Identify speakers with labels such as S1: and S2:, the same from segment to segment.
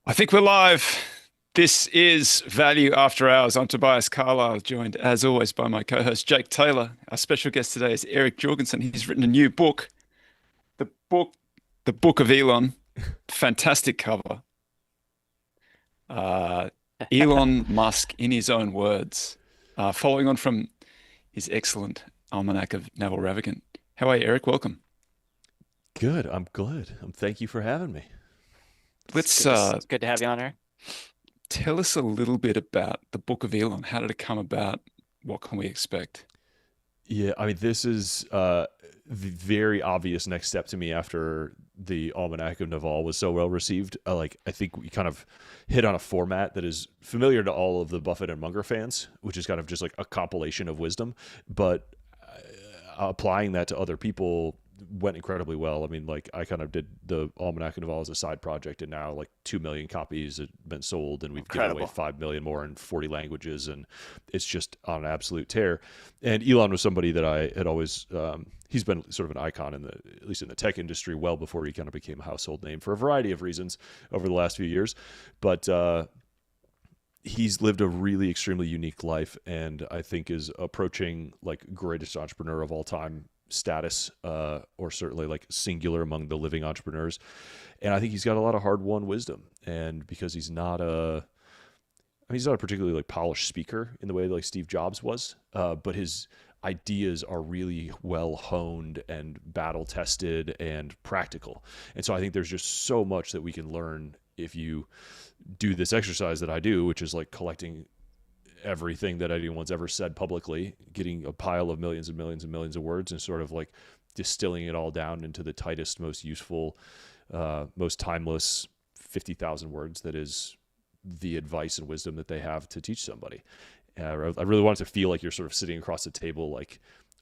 S1: I think we're live. This is Value After Hours. I'm Tobias Carlisle, joined as always by my co-host Jake Taylor. Our special guest today is Eric Jorgenson. He's written a new book, the book, the Book of Elon. Fantastic cover. Uh, Elon Musk, in his own words, following on from his excellent almanac of Naval Ravikant. How are you, Eric? Welcome.
S2: Good. I'm good. Thank you for having me.
S1: Let's
S3: It's good to have you on here.
S1: tell us a little bit about the Book of Elon. How did it come about? What can we expect?
S2: Yeah, I mean, this is the very obvious next step to me after the Almanac of Naval was so well received. I think we kind of hit on a format that is familiar to all of the Buffett and Munger fans, which is kind of just like a compilation of wisdom, but applying that to other people went incredibly well. I mean, like I kind of did the Almanac of Naval as a side project, and now like 2 million copies have been sold, and we've given away
S3: Incredible.
S2: 5 million more in 40 languages, and it's just on an absolute tear. And Elon was somebody that I had always. He's been sort of an icon in the, at least in the tech industry, well before he kind of became a household name for a variety of reasons over the last few years. But he's lived a really extremely unique life, and I think is approaching like greatest entrepreneur of all time status, or certainly like singular among the living entrepreneurs. And I think he's got a lot of hard won wisdom, and because he's not a particularly like polished speaker in the way that like Steve Jobs was, but his ideas are really well honed and battle tested and practical. And so I think there's just so much that we can learn if you do this exercise that I do, which is like collecting everything that anyone's ever said publicly, getting a pile of millions and millions and millions of words, and sort of like distilling it all down into the tightest, most useful, most timeless 50,000 words that is the advice and wisdom that they have to teach somebody. I really want it to feel like you're sort of sitting across the table, like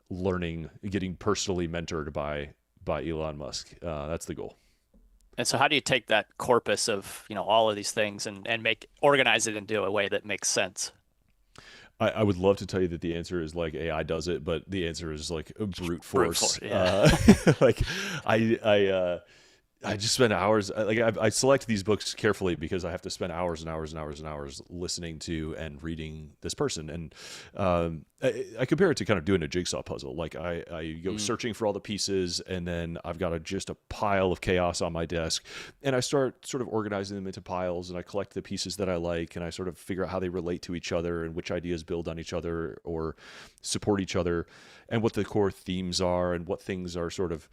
S2: learning, getting personally mentored by Elon Musk. That's the goal.
S3: And so how do you take that corpus of, all of these things and organize it into a way that makes sense?
S2: I would love to tell you that the answer is like AI does it, but the answer is like a brute
S3: Brute
S2: force.
S3: force, yeah.
S2: Like I just spend hours, I select these books carefully because I have to spend hours and hours and hours and hours listening to and reading this person. And I compare it to kind of doing a jigsaw puzzle. Like I go
S3: Mm,
S2: searching for all the pieces, and then I've got just a pile of chaos on my desk, and I start sort of organizing them into piles, and I collect the pieces that I like, and I sort of figure out how they relate to each other and which ideas build on each other or support each other, and what the core themes are, and what things are sort of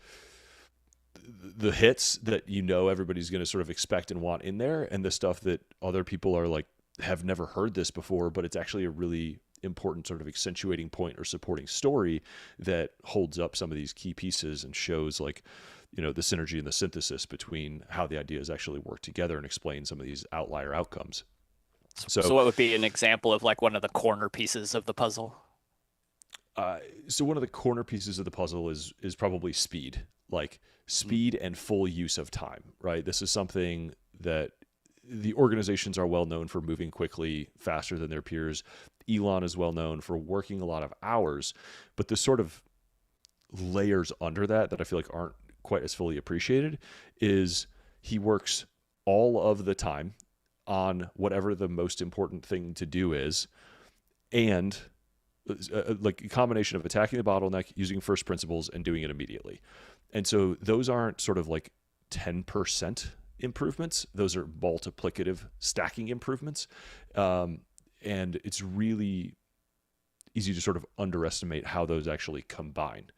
S2: the hits that everybody's going to sort of expect and want in there, and the stuff that other people are like have never heard this before, but it's actually a really important sort of accentuating point or supporting story that holds up some of these key pieces and shows like the synergy and the synthesis between how the ideas actually work together and explain some of these outlier outcomes.
S3: So
S2: So
S3: what would be an example of like one of the corner pieces of the puzzle?
S2: uh, so one of the corner pieces of the puzzle is probably speed, like
S3: Mm,
S2: speed and full use of time, right? This is something that the organizations are well known for moving quickly, faster than their peers. Elon is well known for working a lot of hours, but the sort of layers under that I feel like aren't quite as fully appreciated is he works all of the time on whatever the most important thing to do is, and like a combination of attacking the bottleneck, using first principles, and doing it immediately. And so those aren't sort of like 10% improvements; those are multiplicative stacking improvements. Um, and it's really easy to sort of underestimate how those actually combine.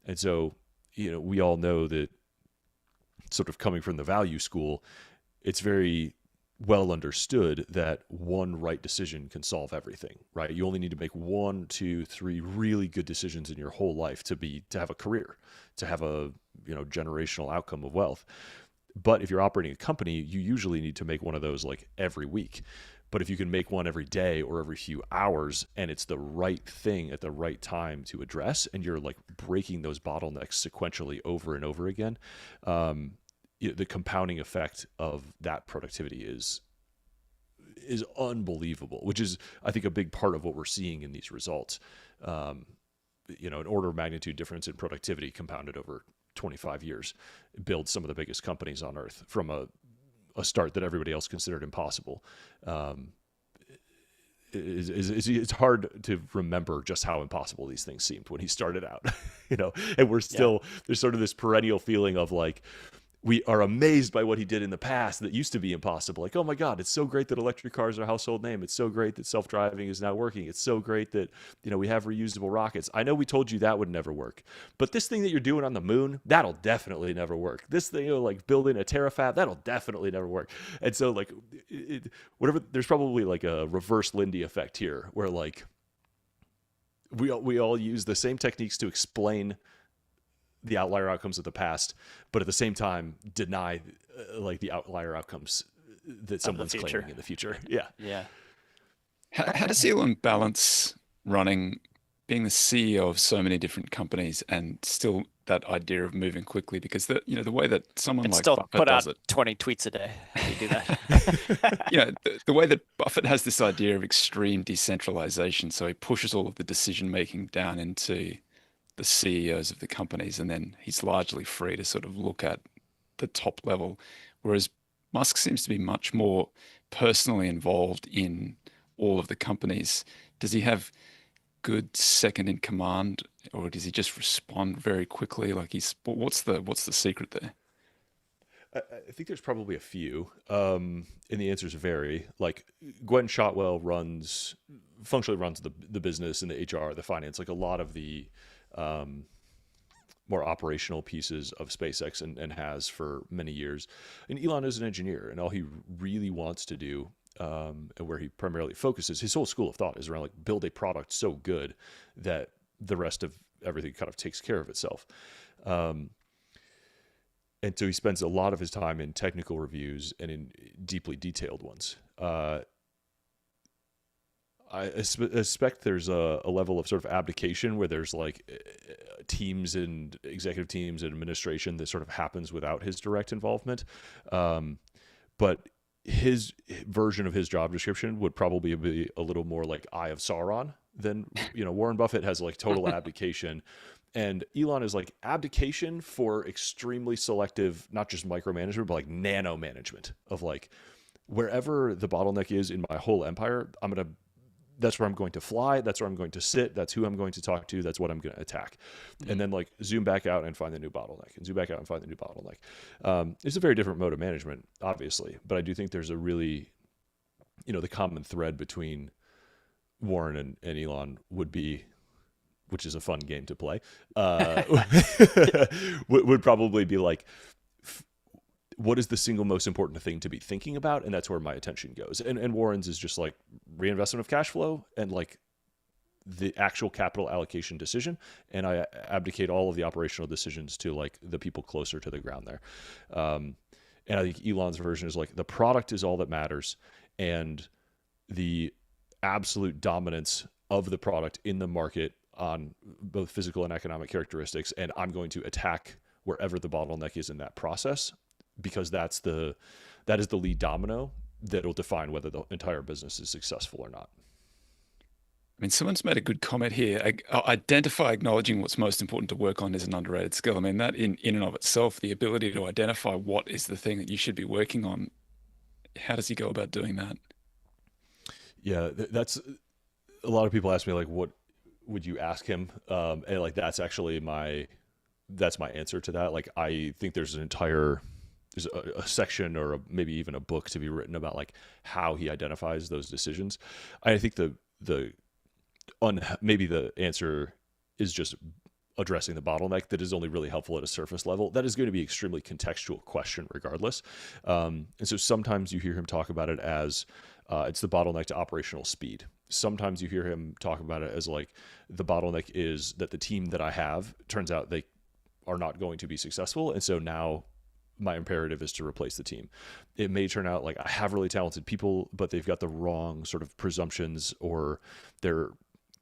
S2: And so, we all know that sort of coming from the value school, it's very well understood that one right decision can solve everything, right? You only need to make one, two, three really good decisions in your whole life to have a career, to have a generational outcome of wealth. But if you're operating a company, you usually need to make one of those like every week. But if you can make one every day or every few hours, and it's the right thing at the right time to address, and you're like breaking those bottlenecks sequentially over and over again, um, the compounding effect of that productivity is unbelievable, which is I think a big part of what we're seeing in these results. Um, an order of magnitude difference in productivity compounded over 25 years builds some of the biggest companies on earth from a a start that everybody else considered impossible. It's hard to remember just how impossible these things seemed when he started out, and we're still, there's sort of this perennial feeling of like, we are amazed by what he did in the past that used to be impossible. Like, oh my God, it's so great that electric cars are a household name. It's so great that self-driving is now working. It's so great that, we have reusable rockets. I know we told you that would never work, but this thing that you're doing on the moon, that'll definitely never work. This thing, like building a terafab, that'll definitely never work. And so like, there's probably like a reverse Lindy effect here where like, we all use the same techniques to explain the outlier outcomes of the past, but at the same time deny like the outlier outcomes that someone's claiming in the future. Yeah.
S1: How does Elon balance being the CEO of so many different companies and still that idea of moving quickly? Because the way that someone like
S3: still
S1: Buffett
S3: put out
S1: does it,
S3: 20 tweets a day. How do you do that?
S1: the way that Buffett has this idea of extreme decentralization, so he pushes all of the decision making down into the CEOs of the companies, and then he's largely free to sort of look at the top level. Whereas Musk seems to be much more personally involved in all of the companies. Does he have good second in command, or does he just respond very quickly? Like what's the secret there?
S2: I think there's probably a few, and the answers vary. Like Gwen Shotwell functionally runs the business and the HR, the finance, like a lot of the more operational pieces of SpaceX and has for many years. And Elon is an engineer, and all he really wants to do, and where he primarily focuses, his whole school of thought is around like build a product so good that the rest of everything kind of takes care of itself. And so he spends a lot of his time in technical reviews and in deeply detailed ones. I suspect there's a level of sort of abdication where there's like teams and executive teams and administration that sort of happens without his direct involvement. But his version of his job description would probably be a little more like Eye of Sauron than, Warren Buffett has like total abdication. And Elon is like abdication for extremely selective, not just micromanagement, but like nano management of like wherever the bottleneck is in my whole empire, that's where I'm going to fly. That's where I'm going to sit. That's who I'm going to talk to. That's what I'm going to attack. And then like zoom back out and find the new bottleneck and zoom back out and find the new bottleneck. It's a very different mode of management, obviously, but I do think there's a really, the common thread between Warren and Elon would be, which is a fun game to play, would probably be like, what is the single most important thing to be thinking about? And that's where my attention goes. And Warren's is just like reinvestment of cash flow and like the actual capital allocation decision. And I abdicate all of the operational decisions to like the people closer to the ground there. And I think Elon's version is like the product is all that matters. And the absolute dominance of the product in the market on both physical and economic characteristics. And I'm going to attack wherever the bottleneck is in that process, because that is the lead domino that will define whether the entire business is successful or not.
S1: I mean, someone's made a good comment here. Identify acknowledging what's most important to work on is an underrated skill. I mean, that in and of itself, the ability to identify what is the thing that you should be working on. How does he go about doing that?
S2: Yeah, that's a lot of people ask me like, what would you ask him? And like, that's actually my answer to that. Like, I think there's a section or maybe even a book to be written about like how he identifies those decisions. I think maybe the answer is just addressing the bottleneck that is only really helpful at a surface level. That is going to be extremely contextual question regardless. And so sometimes you hear him talk about it as it's the bottleneck to operational speed. Sometimes you hear him talk about it as like the bottleneck is that the team that I have turns out they are not going to be successful. And so now my imperative is to replace the team. It may turn out like I have really talented people, but they've got the wrong sort of presumptions, or they're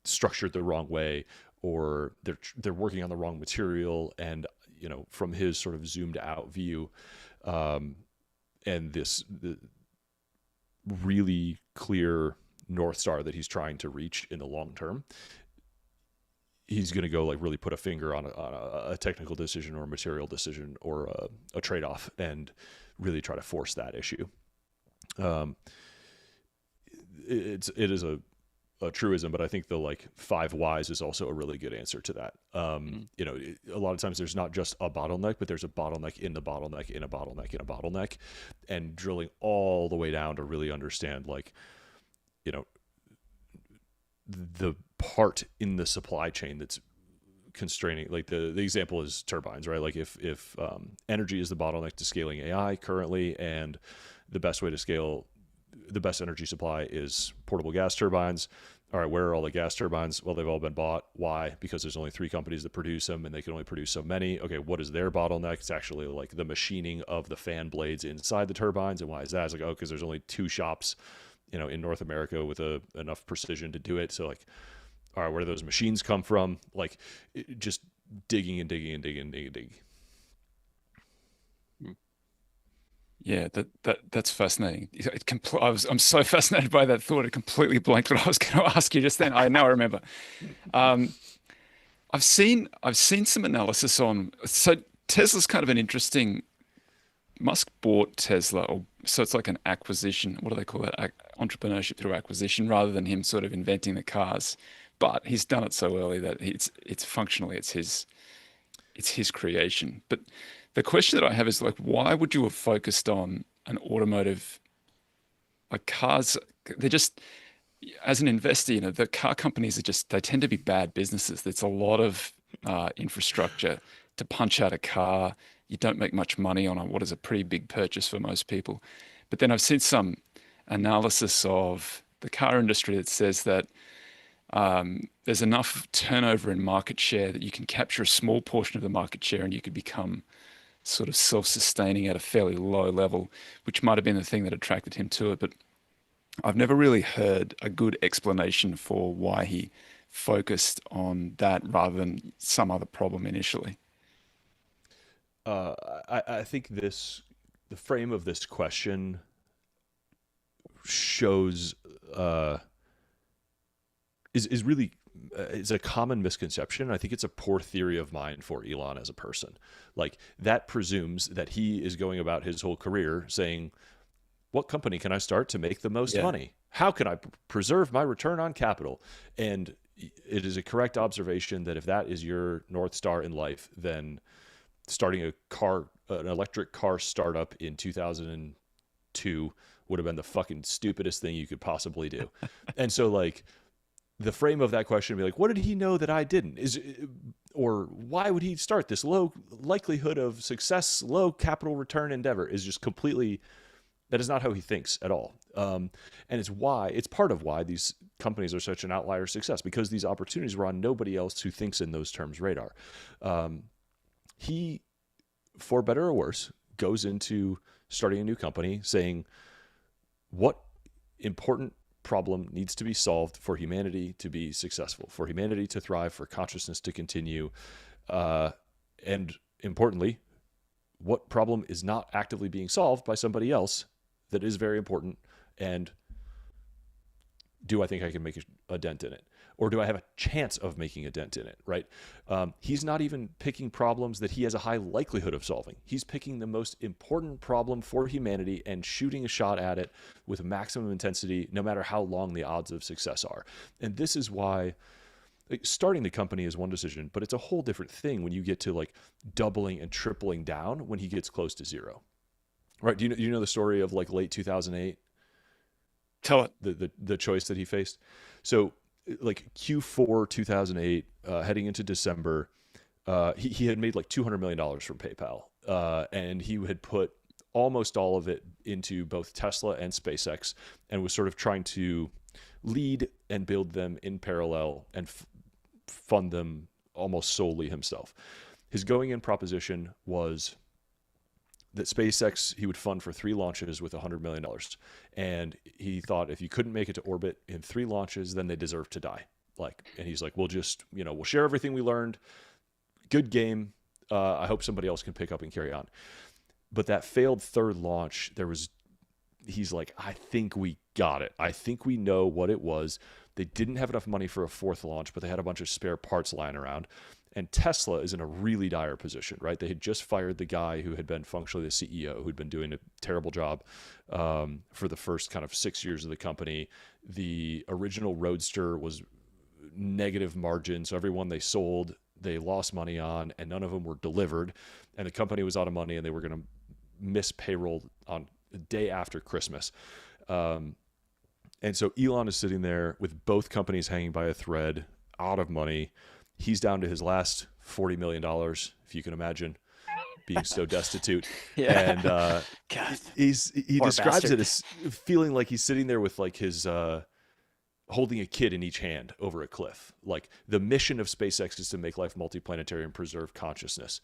S2: structured the wrong way, or they're working on the wrong material. And, from his sort of zoomed out view, and the really clear North Star that he's trying to reach in the long term, he's going to go like really put a finger on a technical decision or a material decision or a trade-off and really try to force that issue. It is a truism, but I think the like 5 whys is also a really good answer to that. You know, a lot of times there's not just a bottleneck, but there's a bottleneck in the bottleneck in a bottleneck in a bottleneck, and drilling all the way down to really understand, like, you know, the part in the supply chain that's constraining. Like the example is turbines, right? Like if energy is the bottleneck to scaling AI currently, and the best way to scale the best energy supply is portable gas turbines. All right, where are all the gas turbines? Well, they've all been bought. Why? Because there's only 3 companies that produce them, and they can only produce so many. Okay, what is their bottleneck? It's actually like the machining of the fan blades inside the turbines. And why is that? It's like, oh, because there's only 2 shops, you know, in North America with enough precision to do it. So like, all right, where do those machines come from? Like, just digging and digging and digging and digging and digging.
S1: Yeah, that's fascinating. I'm so fascinated by that thought. It completely blanked what I was going to ask you just then. I remember. I've seen some analysis on. So Tesla's kind of an interesting. Musk bought Tesla, so it's like an acquisition. What do they call it? Entrepreneurship through acquisition, rather than him sort of inventing the cars. But he's done it so early that it's functionally it's his creation. But the question that I have is, like, why would you have focused on an automotive, like cars? They're just, as an investor, you know, the car companies they tend to be bad businesses. There's a lot of infrastructure to punch out a car. You don't make much money on what is a pretty big purchase for most people. But then I've seen some analysis of the car industry that says that there's enough turnover in market share that you can capture a small portion of the market share and you could become sort of self-sustaining at a fairly low level, which might have been the thing that attracted him to it. But I've never really heard a good explanation for why he focused on that rather than some other problem initially.
S2: I think the frame of this question shows is really it's a common misconception. I think it's a poor theory of mind for Elon as a person. Like, that presumes that he is going about his whole career saying, what company can I start to make the most money? How can I preserve my return on capital? And it is a correct observation that if that is your North Star in life, then starting an electric car startup in 2002 would have been the fucking stupidest thing you could possibly do. And so, like, the frame of that question would be like, what did he know that I didn't? Or why would he start this low likelihood of success, low capital return endeavor? Is just completely, that is not how he thinks at all. And it's part of why these companies are such an outlier success, because these opportunities were on nobody else who thinks in those terms radar. He, for better or worse, goes into starting a new company saying, what important problem needs to be solved for humanity to be successful, for humanity to thrive, for consciousness to continue, and importantly, what problem is not actively being solved by somebody else that is very important, and do I think I can make a dent in it? Or do I have a chance of making a dent in it, right? He's not even picking problems that he has a high likelihood of solving. He's picking the most important problem for humanity and shooting a shot at it with maximum intensity, no matter how long the odds of success are. And this is why, like, starting the company is one decision, but it's a whole different thing when you get to, like, doubling and tripling down when he gets close to zero, right? Do you know the story of, like, late 2008?
S1: Tell it.
S2: The choice that he faced. So, like, Q4 2008, heading into December, he had made like $200 million from PayPal, and he had put almost all of it into both Tesla and SpaceX, and was sort of trying to lead and build them in parallel and fund them almost solely himself. His going in proposition was that SpaceX he would fund for 3 launches with $100 million. And he thought if you couldn't make it to orbit in 3 launches, then they deserve to die. And he's like, we'll just, we'll share everything we learned. Good game. I hope somebody else can pick up and carry on. But that failed 3rd launch, he's like, I think we got it. I think we know what it was. They didn't have enough money for a 4th launch, but they had a bunch of spare parts lying around. And Tesla is in a really dire position, right? They had just fired the guy who had been functionally the CEO, who'd been doing a terrible job for the first kind of 6 years of the company. The original Roadster was negative margin, so everyone they sold, they lost money on, and none of them were delivered. And the company was out of money, and they were going to miss payroll on the day after Christmas. And so Elon is sitting there with both companies hanging by a thread, out of money. He's down to his last $40 million, if you can imagine being so destitute.
S3: Yeah.
S2: And
S3: God,
S2: he
S3: poor
S2: describes
S3: bastard.
S2: it as feeling like he's sitting there with like his holding a kid in each hand over a cliff. Like, the mission of SpaceX is to make life multiplanetary and preserve consciousness.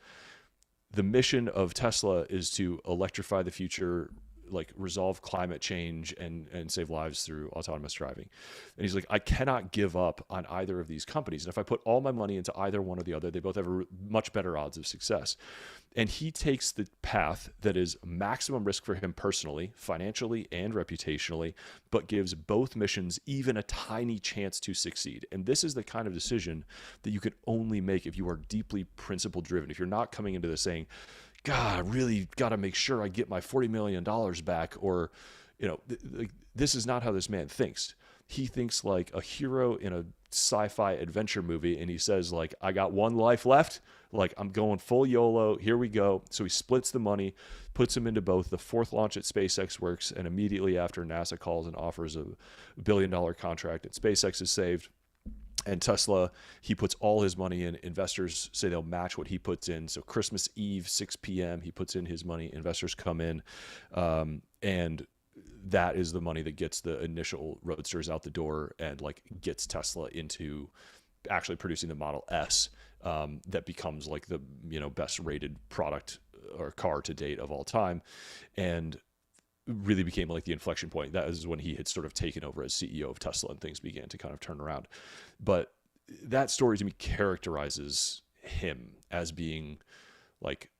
S2: The mission of Tesla is to electrify the future, like resolve climate change and save lives through autonomous driving. And he's like, I cannot give up on either of these companies. And if I put all my money into either one or the other, they both have much better odds of success. And he takes the path that is maximum risk for him personally, financially, and reputationally, but gives both missions even a tiny chance to succeed. And this is the kind of decision that you can only make if you are deeply principle driven. If you're not coming into this saying, God, I really got to make sure I get my $40 million back, or, this is not how this man thinks. He thinks like a hero in a sci-fi adventure movie, and he says, like, I got one life left. Like, I'm going full YOLO. Here we go. So he splits the money, puts him into both. The fourth launch at SpaceX works, and immediately after, NASA calls and offers a $1 billion contract at SpaceX is saved. And Tesla, he puts all his money in. Investors say they'll match what he puts in. So Christmas Eve, 6 p.m., he puts in his money. Investors come in, and that is the money that gets the initial Roadsters out the door and like gets Tesla into actually producing the Model S, that becomes like the best rated product or car to date of all time, and really became like the inflection point. That is when he had sort of taken over as CEO of Tesla and things began to kind of turn around. But that story to me characterizes him as being like,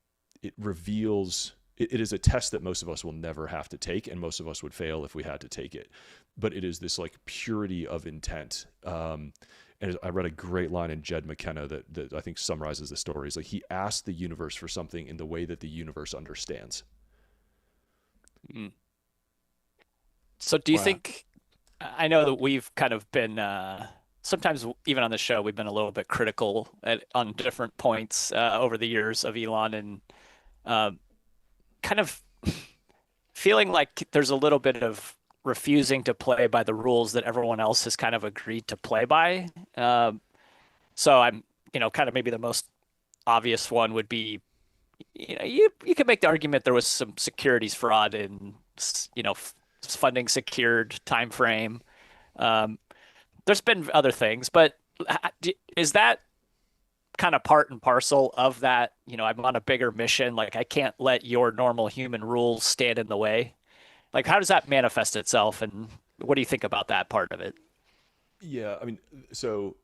S2: it reveals, it is a test that most of us will never have to take, and most of us would fail if we had to take it. But it is this like purity of intent. And I read a great line in Jed McKenna that I think summarizes the story. It's like, he asked the universe for something in the way that the universe understands.
S3: Mm. So do you think, I know that we've kind of been, sometimes even on the show, we've been a little bit critical on different points over the years of Elon, and kind of feeling like there's a little bit of refusing to play by the rules that everyone else has kind of agreed to play by. So I'm, kind of maybe the most obvious one would be, you could make the argument there was some securities fraud in, funding secured time frame. There's been other things, but is that kind of part and parcel of that? I'm on a bigger mission. Like, I can't let your normal human rules stand in the way. Like, how does that manifest itself, and what do you think about that part of it?
S2: Yeah, I mean, so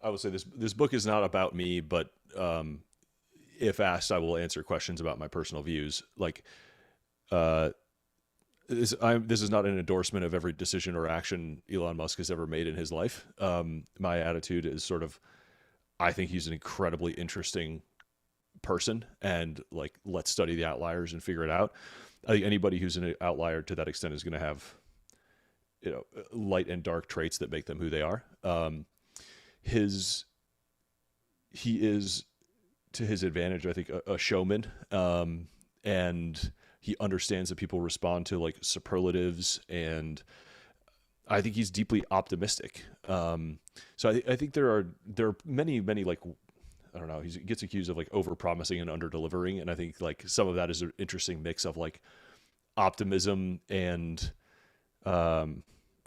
S2: I will say this book is not about me, but if asked, I will answer questions about my personal views. Like, this is not an endorsement of every decision or action Elon Musk has ever made in his life. My attitude is sort of, I think he's an incredibly interesting person, and like, let's study the outliers and figure it out. I think anybody who's an outlier to that extent is going to have, light and dark traits that make them who they are. He is, to his advantage, I think, a showman, and he understands that people respond to like superlatives, and I think he's deeply optimistic. So I think there are many like, I don't know, he gets accused of like over-promising and under-delivering, and I think like some of that is an interesting mix of like optimism and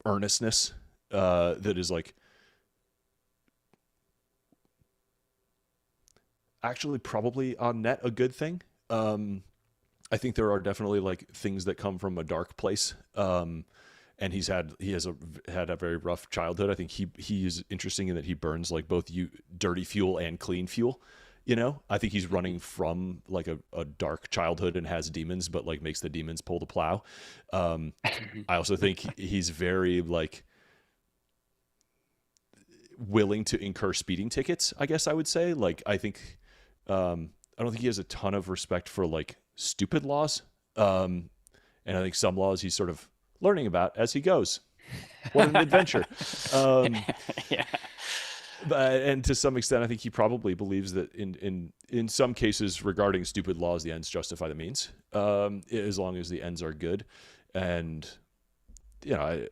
S2: earnestness that is like actually probably on net a good thing. I think there are definitely like things that come from a dark place. And he has had a very rough childhood. I think he is interesting in that he burns like both dirty fuel and clean fuel. I think he's running from like a dark childhood and has demons, but like makes the demons pull the plow. I also think he's very like, willing to incur speeding tickets, I guess I would say. Like, I think, I don't think he has a ton of respect for like stupid laws. And I think some laws he's sort of learning about as he goes. What an adventure.
S3: Yeah.
S2: And to some extent, I think he probably believes that in some cases regarding stupid laws, the ends justify the means, as long as the ends are good. And, you know,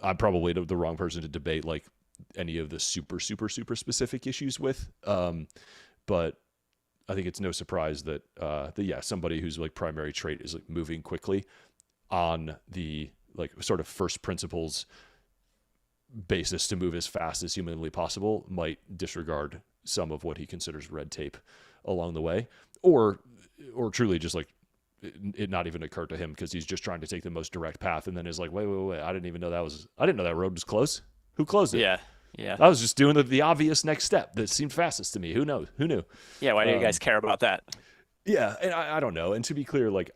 S2: I'm probably the wrong person to debate like any of the super specific issues with. But I think it's no surprise that, somebody whose like primary trait is like moving quickly on the like sort of first principles basis to move as fast as humanly possible might disregard some of what he considers red tape along the way, or truly just like it not even occurred to him because he's just trying to take the most direct path and then is like, wait, I didn't know that road was close. Who closed it?
S3: Yeah.
S2: I was just doing the obvious next step that seemed fastest to me. Who knew?
S3: Yeah. Why do you guys care about that?
S2: Yeah. And I don't know. And to be clear, like,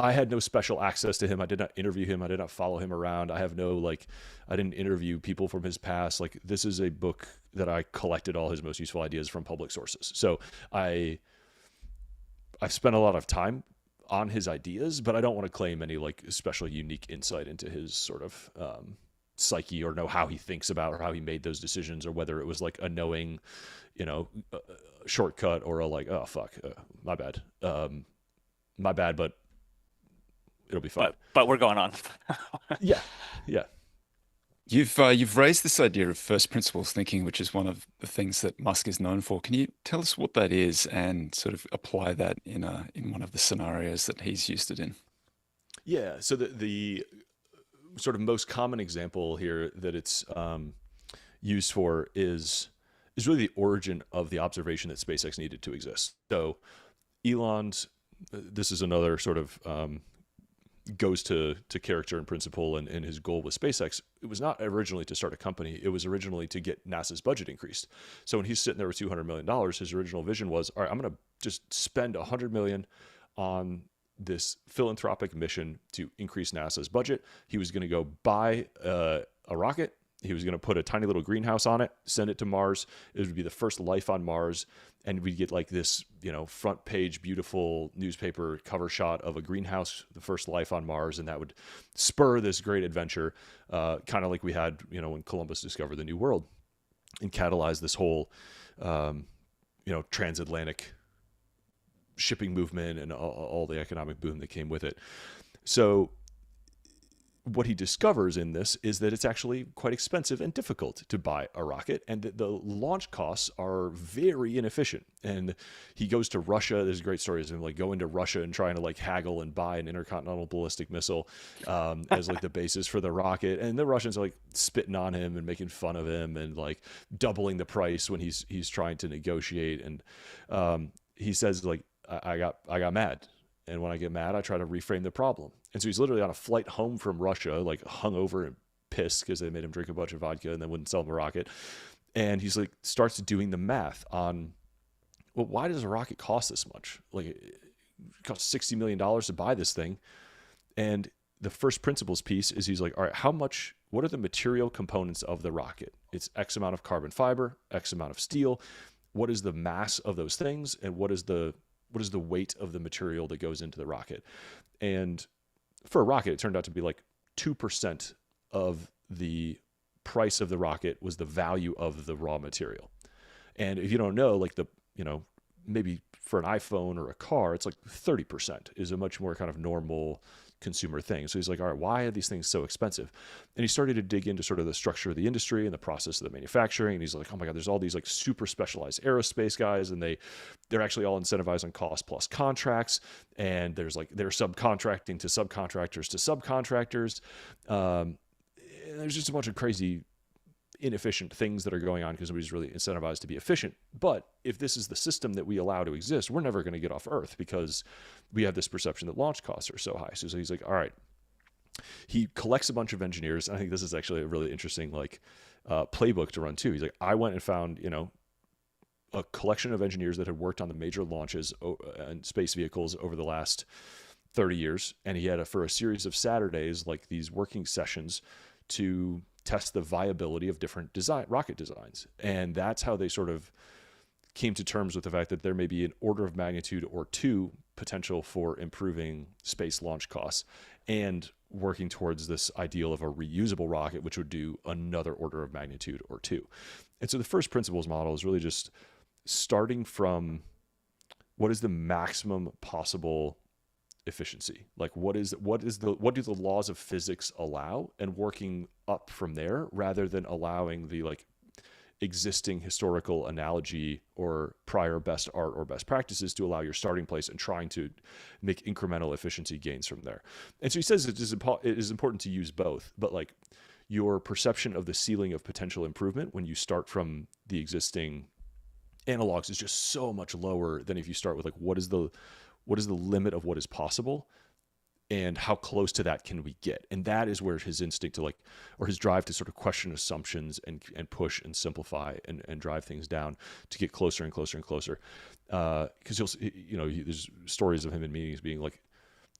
S2: I had no special access to him. I did not interview him. I did not follow him around. I didn't interview people from his past. Like, this is a book that I collected all his most useful ideas from public sources. So I've spent a lot of time on his ideas, but I don't want to claim any like special unique insight into his sort of psyche or know how he thinks about or how he made those decisions or whether it was like a knowing, shortcut or a like, oh, fuck, my bad, but it'll be fine.
S3: But we're going on.
S2: Yeah.
S1: You've raised this idea of first principles thinking, which is one of the things that Musk is known for. Can you tell us what that is and sort of apply that in one of the scenarios that he's used it in?
S2: Yeah. So the sort of most common example here that it's used for is really the origin of the observation that SpaceX needed to exist. So Elon's, this is another sort of goes to character and principle and his goal with SpaceX. It was not originally to start a company. It was originally to get NASA's budget increased. So when he's sitting there with $200 million, his original vision was, all right, I'm going to just spend $100 million on this philanthropic mission to increase NASA's budget. He was going to go buy a rocket. He was going to put a tiny little greenhouse on it, send it to Mars. It would be the first life on Mars. And we'd get like this, front page, beautiful newspaper cover shot of a greenhouse, the first life on Mars. And that would spur this great adventure, kind of like we had, when Columbus discovered the New World and catalyzed this whole, transatlantic shipping movement and all the economic boom that came with it. So what he discovers in this is that it's actually quite expensive and difficult to buy a rocket, and that the launch costs are very inefficient. And he goes to Russia. There's great stories of him like going to Russia and trying to like haggle and buy an intercontinental ballistic missile as like the basis for the rocket. And the Russians are like spitting on him and making fun of him and like doubling the price when he's trying to negotiate. And he says like, I got mad. And when I get mad, I try to reframe the problem. And so he's literally on a flight home from Russia, like hungover and pissed because they made him drink a bunch of vodka and then wouldn't sell him a rocket. And he's like, starts doing the math on, well, why does a rocket cost this much? Like, it costs $60 million to buy this thing. And the first principles piece is he's like, all right, what are the material components of the rocket? It's X amount of carbon fiber, X amount of steel. What is the mass of those things? And what is the weight of the material that goes into the rocket? And for a rocket, it turned out to be like 2% of the price of the rocket was the value of the raw material. And if you don't know, like maybe for an iPhone or a car, it's like 30% is a much more kind of normal consumer thing. So he's like, all right, why are these things so expensive? And he started to dig into sort of the structure of the industry and the process of the manufacturing. And he's like, oh my God, there's all these like super specialized aerospace guys, and they're actually all incentivized on cost plus contracts. And they're subcontracting to subcontractors to subcontractors. There's just a bunch of crazy inefficient things that are going on because nobody's really incentivized to be efficient. But if this is the system that we allow to exist, we're never going to get off Earth because we have this perception that launch costs are so high. So he's like, all right. He collects a bunch of engineers. I think this is actually a really interesting playbook to run too. He's like, I went and found, a collection of engineers that had worked on the major launches and space vehicles over the last 30 years. And he had for a series of Saturdays, like these working sessions to test the viability of different rocket designs. And that's how they sort of came to terms with the fact that there may be an order of magnitude or two potential for improving space launch costs and working towards this ideal of a reusable rocket, which would do another order of magnitude or two. And so the first principles model is really just starting from what is the maximum possible efficiency? Like what do the laws of physics allow, and working up from there rather than allowing the like existing historical analogy or prior best art or best practices to allow your starting place, and trying to make incremental efficiency gains from there. And so he says it is important to use both, but like your perception of the ceiling of potential improvement when you start from the existing analogs is just so much lower than if you start with like what is the limit of what is possible and how close to that can we get. And that is where his instinct to like, or his drive to sort of question assumptions and push and simplify and drive things down to get closer and closer and closer. Because there's stories of him in meetings being like,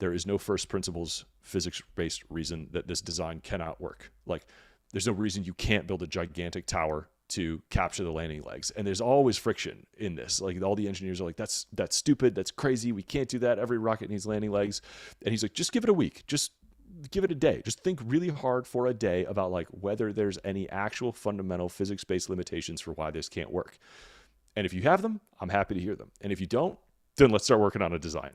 S2: there is no first principles physics-based reason that this design cannot work. Like there's no reason you can't build a gigantic tower to capture the landing legs. And there's always friction in this. Like all the engineers are like, that's stupid. That's crazy. We can't do that. Every rocket needs landing legs. And he's like, just give it a week. Just give it a day. Just think really hard for a day about like whether there's any actual fundamental physics-based limitations for why this can't work. And if you have them, I'm happy to hear them. And if you don't, then let's start working on a design.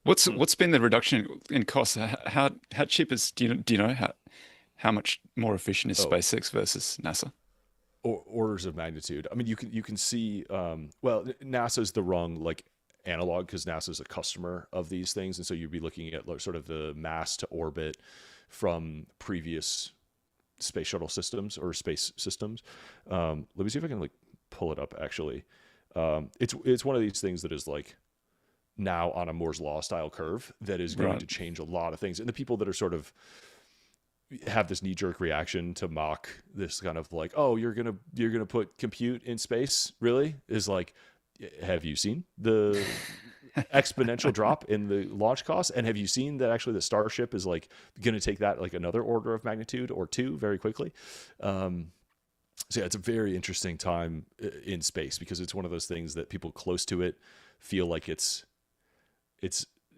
S1: What's been the reduction in costs? How cheap is, do you know how much more efficient is SpaceX versus NASA?
S2: Orders of magnitude. I mean, you can see. Well, NASA's the wrong like analog because NASA's a customer of these things, and so you'd be looking at sort of the mass to orbit from previous space shuttle systems or space systems. Let me see if I can like pull it up. Actually, it's one of these things that is like now on a Moore's law style curve that is going to change a lot of things, and the people that are sort of have this knee-jerk reaction to mock this kind of like, oh, you're gonna put compute in space, really? Is like, have you seen the exponential drop in the launch costs? And have you seen that actually the Starship is like gonna take that like another order of magnitude or two very quickly? So yeah, it's a very interesting time in space because it's one of those things that people close to it feel like it's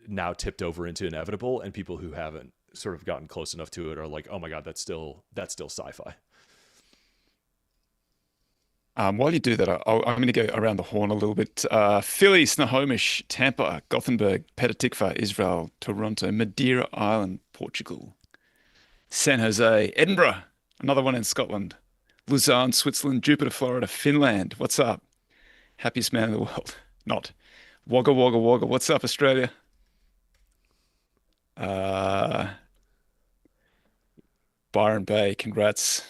S2: now tipped over into inevitable, and people who haven't sort of gotten close enough to it are like, oh my God, that's still sci-fi.
S1: While you do that, I'm going to go around the horn a little bit. Philly, Snohomish, Tampa, Gothenburg, Petah Tikva, Israel, Toronto, Madeira Island, Portugal, San Jose, Edinburgh, another one in Scotland, Lausanne, Switzerland, Jupiter, Florida, Finland. What's up? Happiest man in the world. Not. Wagga Wagga Wagga. What's up, Australia? Byron Bay, congrats.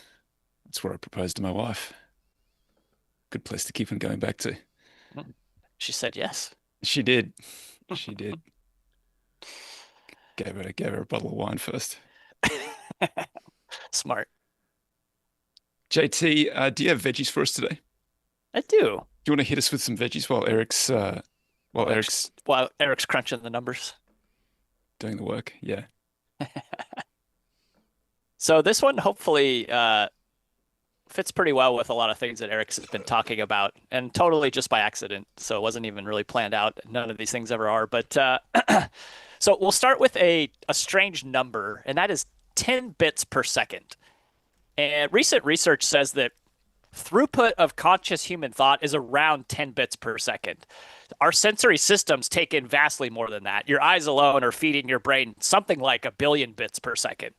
S1: That's where I proposed to my wife. Good place to keep on going back to.
S3: She said yes.
S1: She did. She did. Gave her a bottle of wine first.
S3: Smart.
S1: JT, do you have veggies for us today?
S3: I do.
S1: Do you want to hit us with some veggies while
S3: Eric's crunching the numbers?
S1: Doing the work, yeah.
S3: So this one hopefully fits pretty well with a lot of things that Eric's been talking about, and totally just by accident. So it wasn't even really planned out. None of these things ever are. But so we'll start with a strange number, and that is 10 bits per second. And recent research says that throughput of conscious human thought is around 10 bits per second. Our sensory systems take in vastly more than that. Your eyes alone are feeding your brain something like 1 billion bits per second.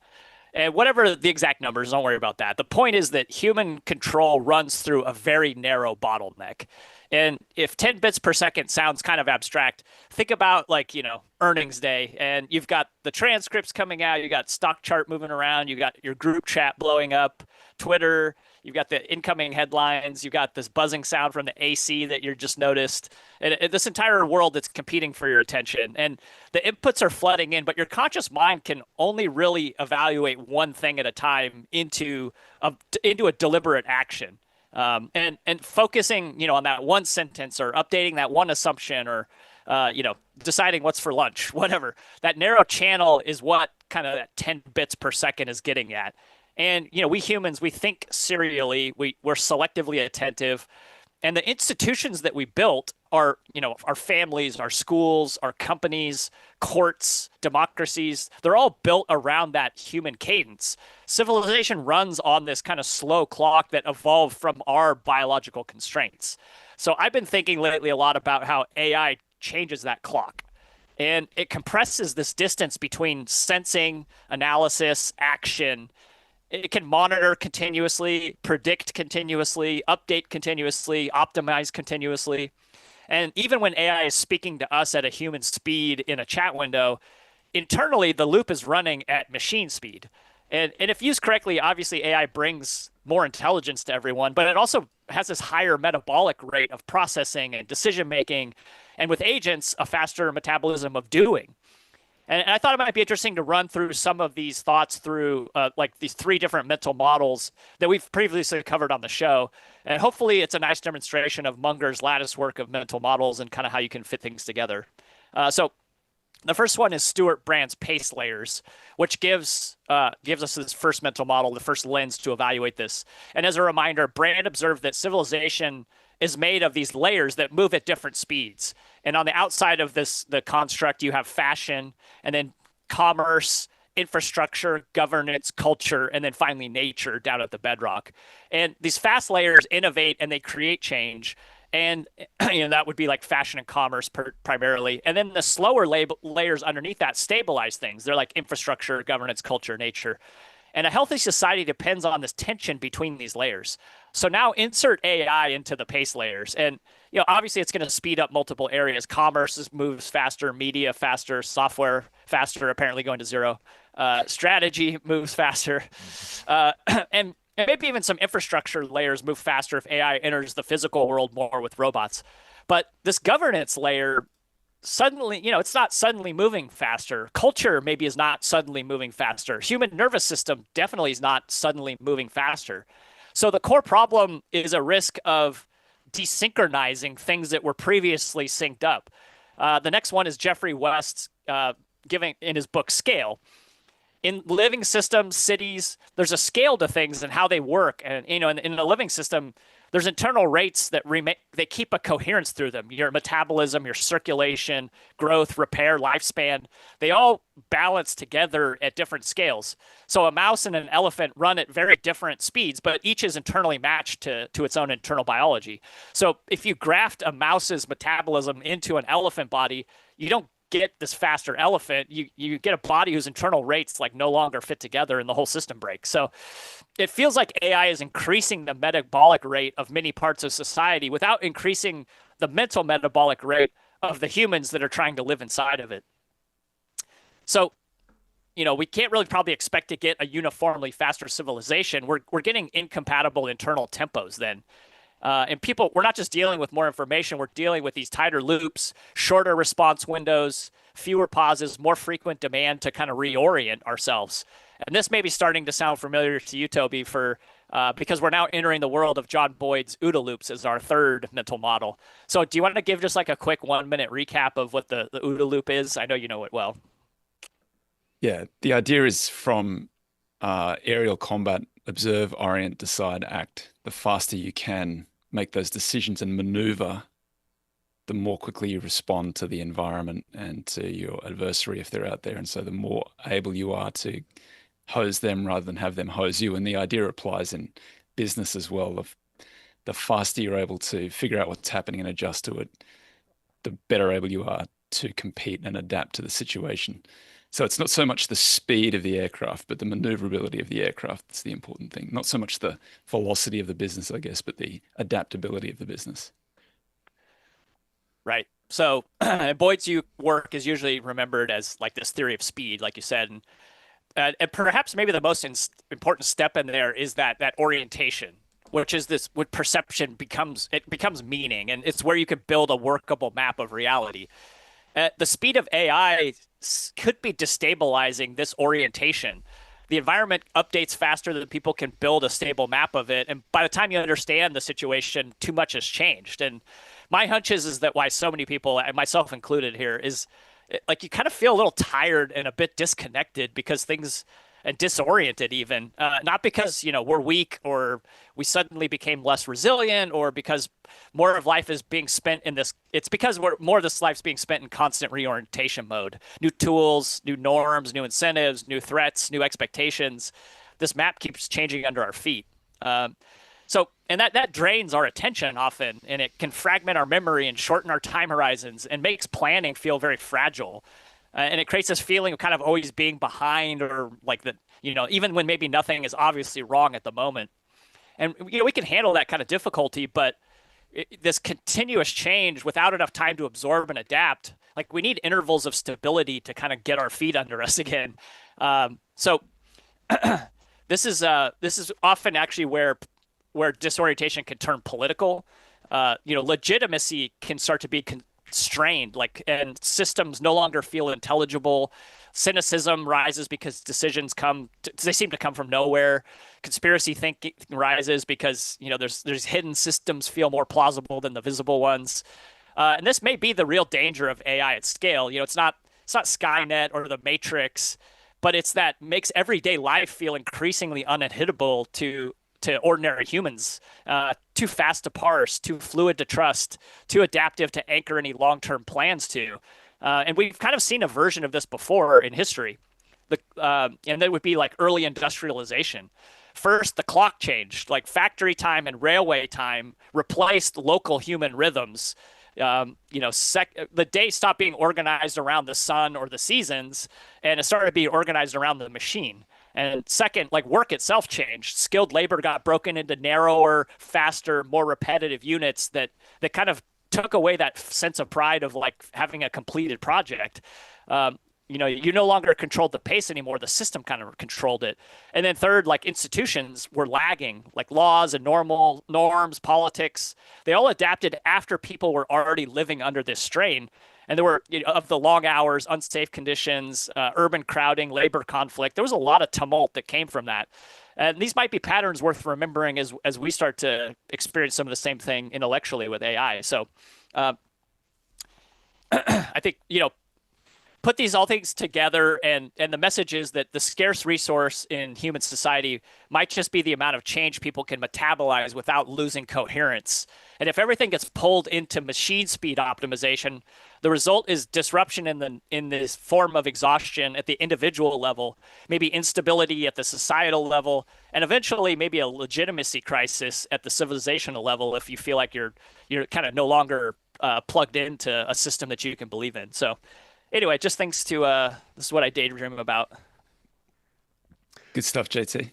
S3: And whatever the exact numbers, don't worry about that. The point is that human control runs through a very narrow bottleneck. And if 10 bits per second sounds kind of abstract, think about like, earnings day, and you've got the transcripts coming out, you got stock chart moving around, you got your group chat blowing up, Twitter, you've got the incoming headlines, you've got this buzzing sound from the AC that you just noticed, and this entire world that's competing for your attention. And the inputs are flooding in, but your conscious mind can only really evaluate one thing at a time into a deliberate action. And focusing, on that one sentence or updating that one assumption or deciding what's for lunch, whatever. That narrow channel is what kind of that 10 bits per second is getting at. And, we humans, we think serially, we're selectively attentive. And the institutions that we built are, our families, our schools, our companies, courts, democracies, they're all built around that human cadence. Civilization runs on this kind of slow clock that evolved from our biological constraints. So I've been thinking lately a lot about how AI changes that clock. And it compresses this distance between sensing, analysis, action. It can monitor continuously, predict continuously, update continuously, optimize continuously. And even when AI is speaking to us at a human speed in a chat window, internally the loop is running at machine speed. And if used correctly, obviously AI brings more intelligence to everyone, but it also has this higher metabolic rate of processing and decision making, and with agents, a faster metabolism of doing. And I thought it might be interesting to run through some of these thoughts through like these 3 different mental models that we've previously covered on the show. And hopefully it's a nice demonstration of Munger's lattice work of mental models and kind of how you can fit things together. So the first one is Stuart Brand's PACE layers, which gives us this first mental model, the first lens to evaluate this. And as a reminder, Brand observed that civilization is made of these layers that move at different speeds. And on the outside of the construct, you have fashion, and then commerce, infrastructure, governance, culture, and then finally nature down at the bedrock. And these fast layers innovate and they create change. And that would be like fashion and commerce primarily. And then the slower layers underneath that stabilize things. They're like infrastructure, governance, culture, nature. And a healthy society depends on this tension between these layers. So now insert AI into the PACE layers. And obviously it's going to speed up multiple areas. Commerce moves faster, media faster, software faster, apparently going to zero. Strategy moves faster. And maybe even some infrastructure layers move faster if AI enters the physical world more with robots. But this governance layer suddenly, it's not suddenly moving faster. Culture maybe is not suddenly moving faster. Human nervous system definitely is not suddenly moving faster. So the core problem is a risk of desynchronizing things that were previously synced up. The next one is Jeffrey West giving in his book Scale. In living systems, cities, there's a scale to things and how they work. And in a living system, there's internal rates that they keep a coherence through them. Your metabolism, your circulation, growth, repair, lifespan, they all balance together at different scales. So a mouse and an elephant run at very different speeds, but each is internally matched to its own internal biology. So if you graft a mouse's metabolism into an elephant body, you don't get this faster elephant. You get a body whose internal rates like no longer fit together and the whole system breaks. So it feels like AI is increasing the metabolic rate of many parts of society without increasing the mental metabolic rate of the humans that are trying to live inside of it. So, we can't really probably expect to get a uniformly faster civilization. We're getting incompatible internal tempos then. And we're not just dealing with more information, we're dealing with these tighter loops, shorter response windows, fewer pauses, more frequent demand to kind of reorient ourselves. And this may be starting to sound familiar to you, Toby, because we're now entering the world of John Boyd's OODA loops as our third mental model. So do you want to give just like a quick 1-minute recap of what the OODA loop is? I know you know it well.
S1: Yeah, the idea is from aerial combat, observe, orient, decide, act. The faster you can make those decisions and maneuver, the more quickly you respond to the environment and to your adversary if they're out there. And so the more able you are to hose them rather than have them hose you. And the idea applies in business as well. The faster you're able to figure out what's happening and adjust to it, the better able you are to compete and adapt to the situation. So it's not so much the speed of the aircraft, but the maneuverability of the aircraft that's the important thing. Not so much the velocity of the business, I guess, but the adaptability of the business.
S3: Right. So Boyd's work is usually remembered as like this theory of speed, like you said. And perhaps maybe the most important step in there is that orientation, which is what perception becomes meaning. And it's where you could build a workable map of reality. The speed of AI could be destabilizing this orientation. The environment updates faster than people can build a stable map of it. And by the time you understand the situation, too much has changed. And my hunch is that why so many people, and myself included here, is like you kind of feel a little tired and a bit disconnected because things and disoriented even not because we're weak or we suddenly became less resilient or because more of life is being spent in this. It's because more of this life's being spent in constant reorientation mode, new tools, new norms, new incentives, new threats, new expectations. This map keeps changing under our feet. And that drains our attention often, and it can fragment our memory and shorten our time horizons and makes planning feel very fragile. And it creates this feeling of kind of always being behind, or like that, even when maybe nothing is obviously wrong at the moment. And we can handle that kind of difficulty, but this continuous change without enough time to absorb and adapt, like we need intervals of stability to kind of get our feet under us again. So this is often actually where disorientation can turn political. Legitimacy can start to be strained, and systems no longer feel intelligible. Cynicism rises because decisions they seem to come from nowhere. Conspiracy thinking rises because there's hidden systems feel more plausible than the visible ones. And this may be the real danger of AI at scale. It's not Skynet or the Matrix, but it's that makes everyday life feel increasingly uninhabitable to ordinary humans, too fast to parse, too fluid to trust, too adaptive to anchor any long-term plans to. And we've kind of seen a version of this before in history. And that would be like early industrialization. First, the clock changed, like factory time and railway time replaced local human rhythms. The day stopped being organized around the sun or the seasons, and it started being organized around the machine. And second, like work itself changed. Skilled labor got broken into narrower, faster, more repetitive units that kind of took away that sense of pride of like having a completed project. You no longer controlled the pace anymore. The system kind of controlled it. And then third, like institutions were lagging, like laws and norms, politics. They all adapted after people were already living under this strain. And there were, of the long hours, unsafe conditions, urban crowding, labor conflict. There was a lot of tumult that came from that. And these might be patterns worth remembering as we start to experience some of the same thing intellectually with AI. So I think, put these all things together, and the message is that the scarce resource in human society might just be the amount of change people can metabolize without losing coherence. And if everything gets pulled into machine speed optimization, the result is disruption in this form of exhaustion at the individual level, maybe instability at the societal level, and eventually maybe a legitimacy crisis at the civilizational level if you feel like you're kind of no longer plugged into a system that you can believe in. So anyway, just thanks to this is what I daydream about.
S1: Good stuff, JT.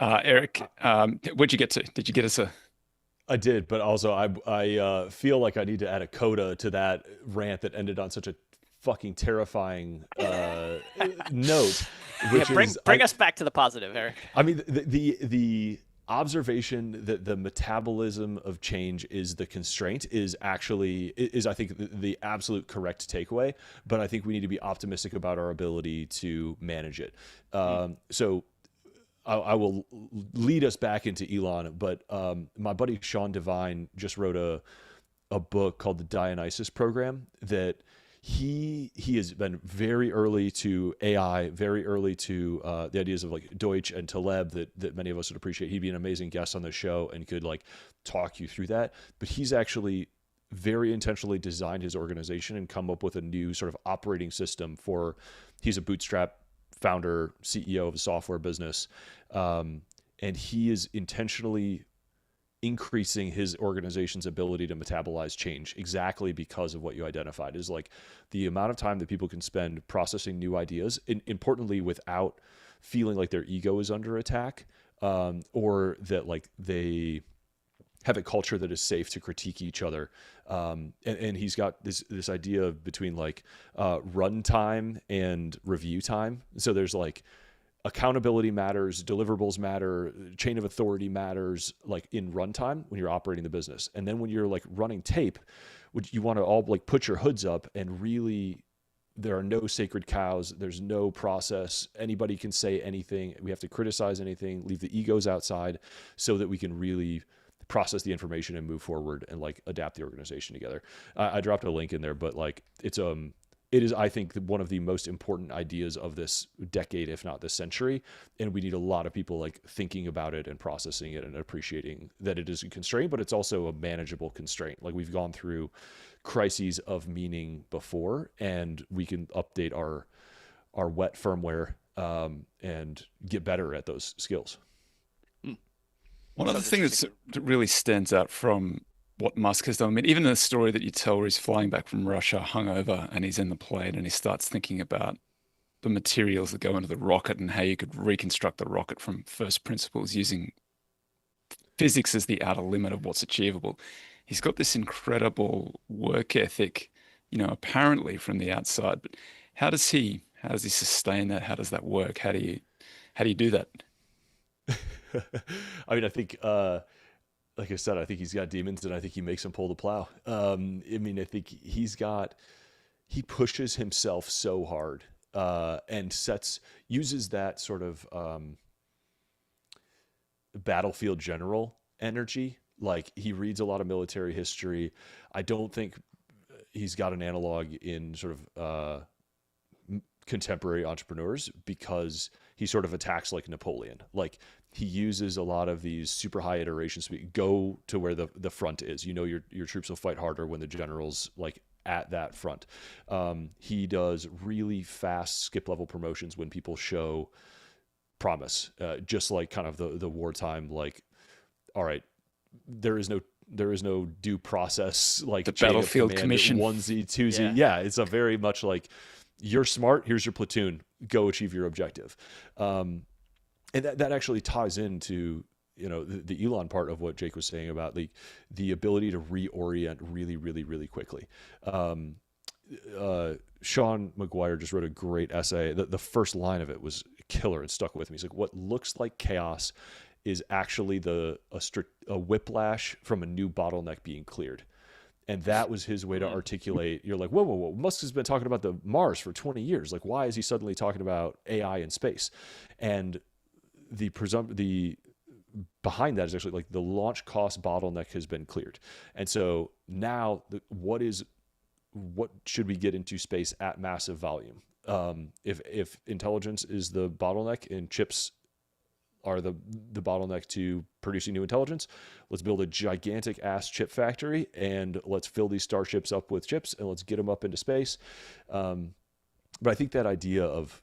S1: Eric, what'd you get to? Did you get us a?
S2: I did, but also I feel like I need to add a coda to that rant that ended on such a fucking terrifying note. Which
S3: bring us back to the positive, Eric.
S2: I mean, the observation that the metabolism of change is the constraint is I think the absolute correct takeaway, but I think we need to be optimistic about our ability to manage it. So I will lead us back into Elon, but my buddy Sean Devine just wrote a book called the Dionysus Program that he has been very early to AI, very early to the ideas of like Deutsch and Taleb that many of us would appreciate. He'd be an amazing guest on the show and could like talk you through that. But he's actually very intentionally designed his organization and come up with a new sort of operating system he's a bootstrap founder, CEO of a software business. And he is intentionally increasing his organization's ability to metabolize change exactly because of what you identified is like the amount of time that people can spend processing new ideas, importantly, without feeling like their ego is under attack, or that like they have a culture that is safe to critique each other. And he's got this idea of between like run time and review time. So there's like accountability matters, deliverables matter, chain of authority matters, like in runtime when you're operating the business. And then when you're like running tape, which you want to all like put your hoods up and really, there are no sacred cows. There's no process. Anybody can say anything. We have to criticize anything, leave the egos outside so that we can really process the information and move forward and like adapt the organization together. I dropped a link in there, but like it is, I think, one of the most important ideas of this decade, if not this century. And we need a lot of people like thinking about it and processing it and appreciating that it is a constraint, but it's also a manageable constraint. Like we've gone through crises of meaning before, and we can update our wet firmware and get better at those skills.
S1: One of the things that really stands out from what Musk has done, I mean, even the story that you tell where he's flying back from Russia hungover and he's in the plane and he starts thinking about the materials that go into the rocket and how you could reconstruct the rocket from first principles using physics as the outer limit of what's achievable. He's got this incredible work ethic, apparently from the outside, but how does he sustain that? How does that work? How do you do that?
S2: I mean, I think, like I said, I think he's got demons, and I think he makes them pull the plow. I mean, I think he pushes himself so hard, and uses that sort of battlefield general energy. Like he reads a lot of military history. I don't think he's got an analog in sort of contemporary entrepreneurs, because he sort of attacks like Napoleon. Like he uses a lot of these super high iterations. Go to where the front is. Your troops will fight harder when the general's like at that front. He does really fast skip level promotions when people show promise, just like kind of the wartime, like, all right, there is no due process, like
S1: the battlefield commission,
S2: 1Z, 2Z. Yeah, it's a very much like, you're smart, here's your platoon, go achieve your objective. And that actually ties into, the Elon part of what Jake was saying about the ability to reorient really, really, really quickly. Sean McGuire just wrote a great essay. The first line of it was killer and stuck with me. He's like, what looks like chaos is actually a whiplash from a new bottleneck being cleared. And that was his way to articulate. You're like, whoa. Musk has been talking about the Mars for 20 years. Like, why is he suddenly talking about AI in space? And the behind that is actually like the launch cost bottleneck has been cleared. And so now what should we get into space at massive volume? If intelligence is the bottleneck and chips are the bottleneck to producing new intelligence, let's build a gigantic ass chip factory and let's fill these starships up with chips and let's get them up into space. But I think that idea of,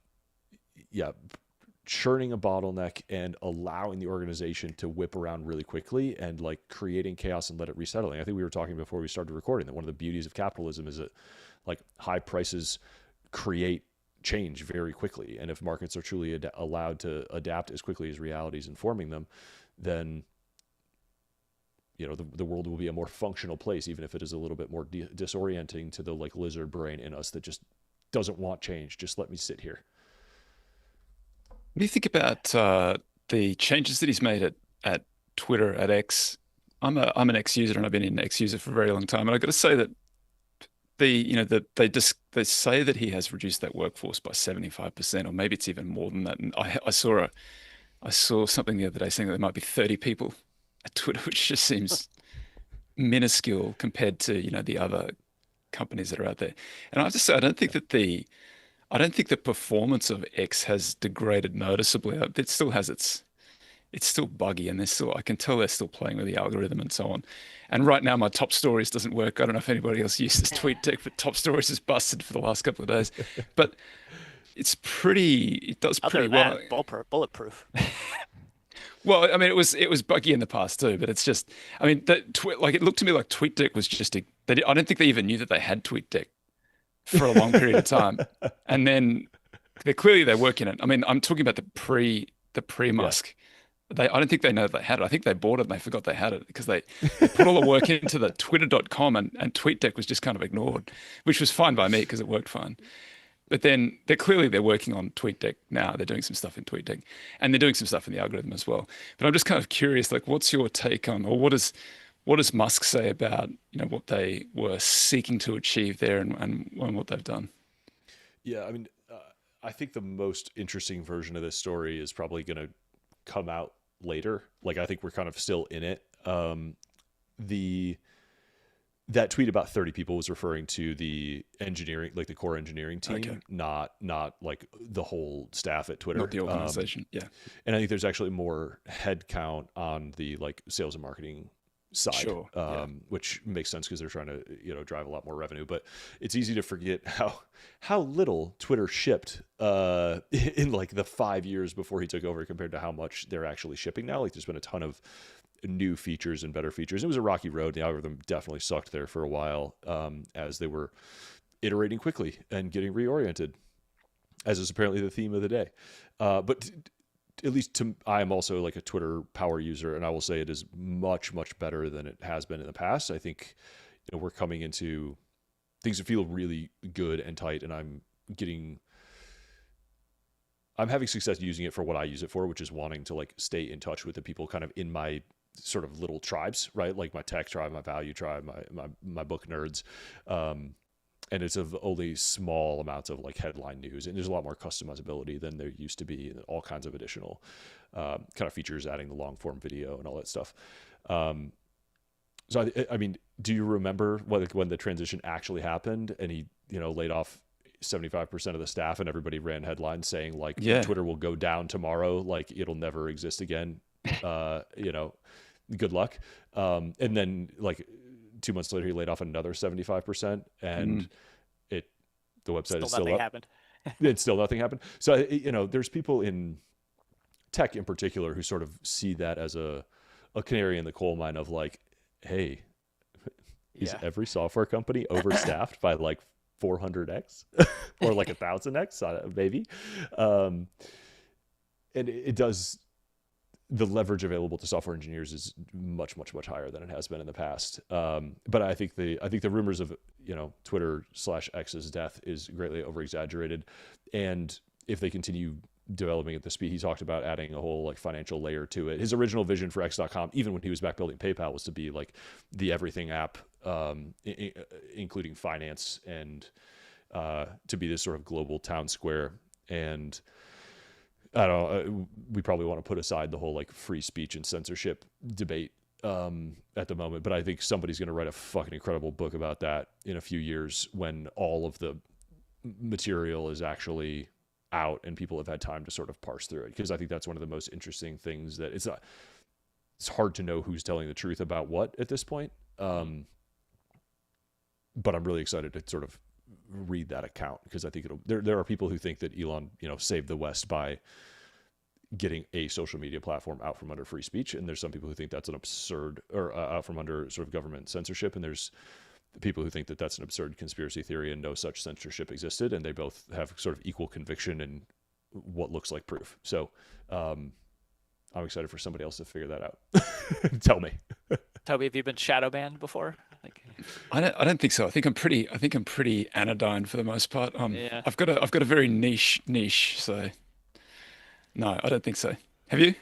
S2: churning a bottleneck and allowing the organization to whip around really quickly and like creating chaos and let it resettling. I think we were talking before we started recording that one of the beauties of capitalism is that like high prices create change very quickly. And if markets are truly allowed to adapt as quickly as reality is informing them, then the world will be a more functional place, even if it is a little bit more disorienting to the like lizard brain in us that just doesn't want change. Just let me sit here.
S1: What do you think about the changes that he's made at Twitter, at X? I'm an X user, and I've been an X user for a very long time, and I've got to say that they say that he has reduced that workforce by 75%, or maybe it's even more than that. And I saw something the other day saying that there might be 30 people at Twitter, which just seems minuscule compared to the other companies that are out there. And I have to say, I don't think the performance of X has degraded noticeably. It still has it's still buggy, and I can tell they're still playing with the algorithm and so on. And right now, my top stories doesn't work. I don't know if anybody else uses TweetDeck, but top stories is busted for the last couple of days. But it does pretty well.
S3: Bulletproof.
S1: Well, I mean, it was buggy in the past too, but it's just, I mean, it looked to me like TweetDeck was just I don't think they even knew that they had TweetDeck for a long period of time, and then they're working it. I mean, I'm talking about the pre-Musk. I don't think they know that they had it. I think they bought it and they forgot they had it because they put all the work into the twitter.com and TweetDeck was just kind of ignored, which was fine by me because it worked fine. But then they're working on TweetDeck now. They're doing some stuff in TweetDeck and they're doing some stuff in the algorithm as well. But I'm just kind of curious, like, what's your take on, or what does Musk say about, what they were seeking to achieve there and what they've done?
S2: Yeah, I mean, I think the most interesting version of this story is probably going to come out later. Like, I think we're kind of still in it. That tweet about 30 people was referring to the engineering, like the core engineering team,
S1: Okay.
S2: not like the whole staff at Twitter.
S1: Not the organization. Yeah.
S2: And I think there's actually more headcount on the like sales and marketing side,
S1: Sure. Yeah.
S2: which makes sense because they're trying to, drive a lot more revenue. But it's easy to forget how little Twitter shipped in like the 5 years before he took over compared to how much they're actually shipping now. Like there's been a ton of new features and better features. It was a rocky road. The algorithm definitely sucked there for a while, as they were iterating quickly and getting reoriented, as is apparently the theme of the day. But at least I am also like a Twitter power user, and I will say it is much, much better than it has been in the past. I think we're coming into things that feel really good and tight, and I'm having success using it for what I use it for, which is wanting to like stay in touch with the people kind of in my sort of little tribes, right? Like my tech tribe, my value tribe, my book nerds. And it's of only small amounts of like headline news, and there's a lot more customizability than there used to be, and all kinds of additional kind of features, adding the long form video and all that stuff. So I mean, do you remember when the transition actually happened and he laid off 75% of the staff and everybody ran headlines saying like,
S1: Yeah.
S2: Twitter will go down tomorrow, like it'll never exist again, good luck. And then like 2 months later he laid off another 75%, and the website is still
S3: nothing
S2: up.
S3: happened.
S2: It's still nothing happened. So there's people in tech in particular who sort of see that as a canary in the coal mine of like, hey, is every software company overstaffed by like 400x or like 1000x maybe? And it does. The leverage available to software engineers is much, much, much higher than it has been in the past. But I think the rumors of Twitter/X's death is greatly over exaggerated, and if they continue developing at the speed he talked about, adding a whole like financial layer to it. His original vision for X.com, even when he was back building PayPal, was to be like the everything app, including finance, and to be this sort of global town square. And I don't know, we probably want to put aside the whole like free speech and censorship debate at the moment, but I think somebody's going to write a fucking incredible book about that in a few years when all of the material is actually out and people have had time to sort of parse through it. Because I think that's one of the most interesting things, that it's hard to know who's telling the truth about what at this point. But I'm really excited to sort of read that account, because I think there are people who think that Elon saved the West by getting a social media platform out from under free speech, and there's some people who think that's an absurd, or out from under sort of government censorship, and there's people who think that that's an absurd conspiracy theory and no such censorship existed, and they both have sort of equal conviction in what looks like proof. So I'm excited for somebody else to figure that out. Tell me.
S3: Toby, have you been shadow banned before?
S1: I don't think so. I think I'm pretty anodyne for the most part.
S3: Yeah.
S1: I've got a very niche. So no, I don't think so. Have you?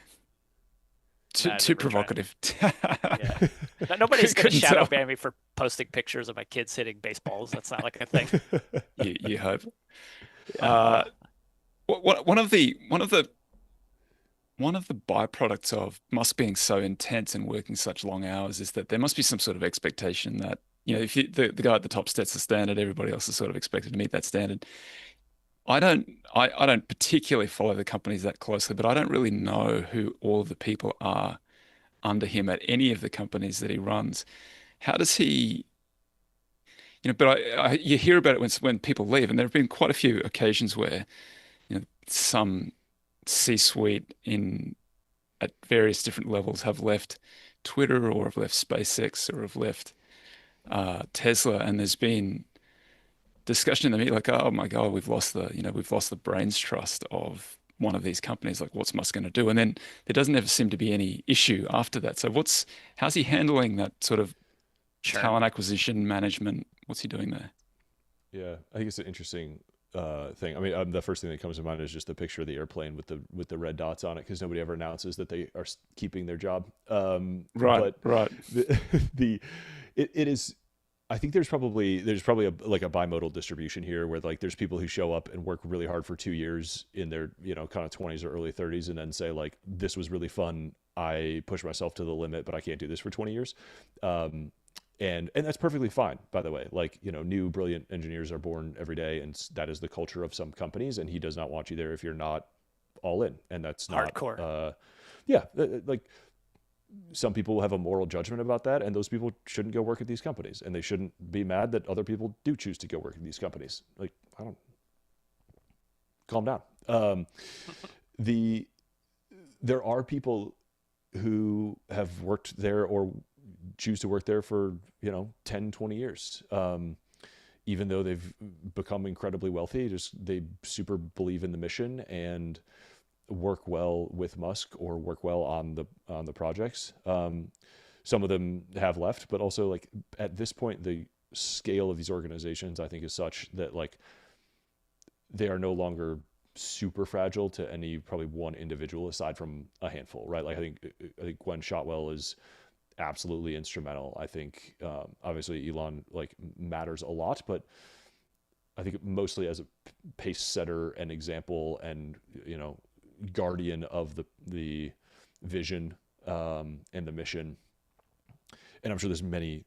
S1: Too provocative.
S3: Yeah. Nobody's going to
S1: Couldn't
S3: shadow
S1: tell.
S3: ban me for posting pictures of my kids hitting baseballs. That's not like a thing.
S1: You hope. One of the byproducts of Musk being so intense and working such long hours is that there must be some sort of expectation that, if the guy at the top sets the standard, everybody else is sort of expected to meet that standard. I don't particularly follow the companies that closely, but I don't really know who all of the people are under him at any of the companies that he runs. How does he, but you hear about it when people leave, and there have been quite a few occasions where, some C-suite at various different levels have left Twitter, or have left SpaceX, or have left Tesla, and there's been discussion in the media like, oh my God, we've lost the brains trust of one of these companies. Like, what's Musk going to do? And then there doesn't ever seem to be any issue after that. So how's he handling that sort of talent acquisition management? What's he doing there?
S2: Yeah, I think it's an interesting thing. I mean, the first thing that comes to mind is just the picture of the airplane with the red dots on it, because nobody ever announces that they are keeping their job.
S1: Right.
S2: It is. I think there's probably a bimodal distribution here, where like there's people who show up and work really hard for 2 years in their kind of 20s or early 30s, and then say like, this was really fun, I push myself to the limit, but I can't do this for 20 years. And that's perfectly fine, by the way. Like, new brilliant engineers are born every day, and that is the culture of some companies, and he does not want you there if you're not all in. And that's not
S3: hardcore.
S2: Like, some people have a moral judgment about that, and those people shouldn't go work at these companies, and they shouldn't be mad that other people do choose to go work at these companies. Like, calm down. There are people who have worked there or choose to work there for 10, 20 years, even though they've become incredibly wealthy. They super believe in the mission and work well with Musk or work well on the projects. Some of them have left, but also, like, at this point, the scale of these organizations, I think, is such that, like, they are no longer super fragile to any probably one individual aside from a handful, right? Like, I think Gwen Shotwell is absolutely instrumental. I think obviously Elon, like, matters a lot, but I think mostly as a pace setter and example and guardian of the vision and the mission. And I'm sure there's many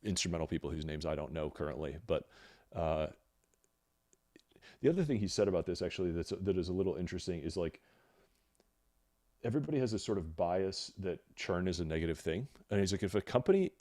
S2: instrumental people whose names I don't know currently, but the other thing he said about this, actually, that is a little interesting is, like, everybody has this sort of bias that churn is a negative thing. And he's like, if a company,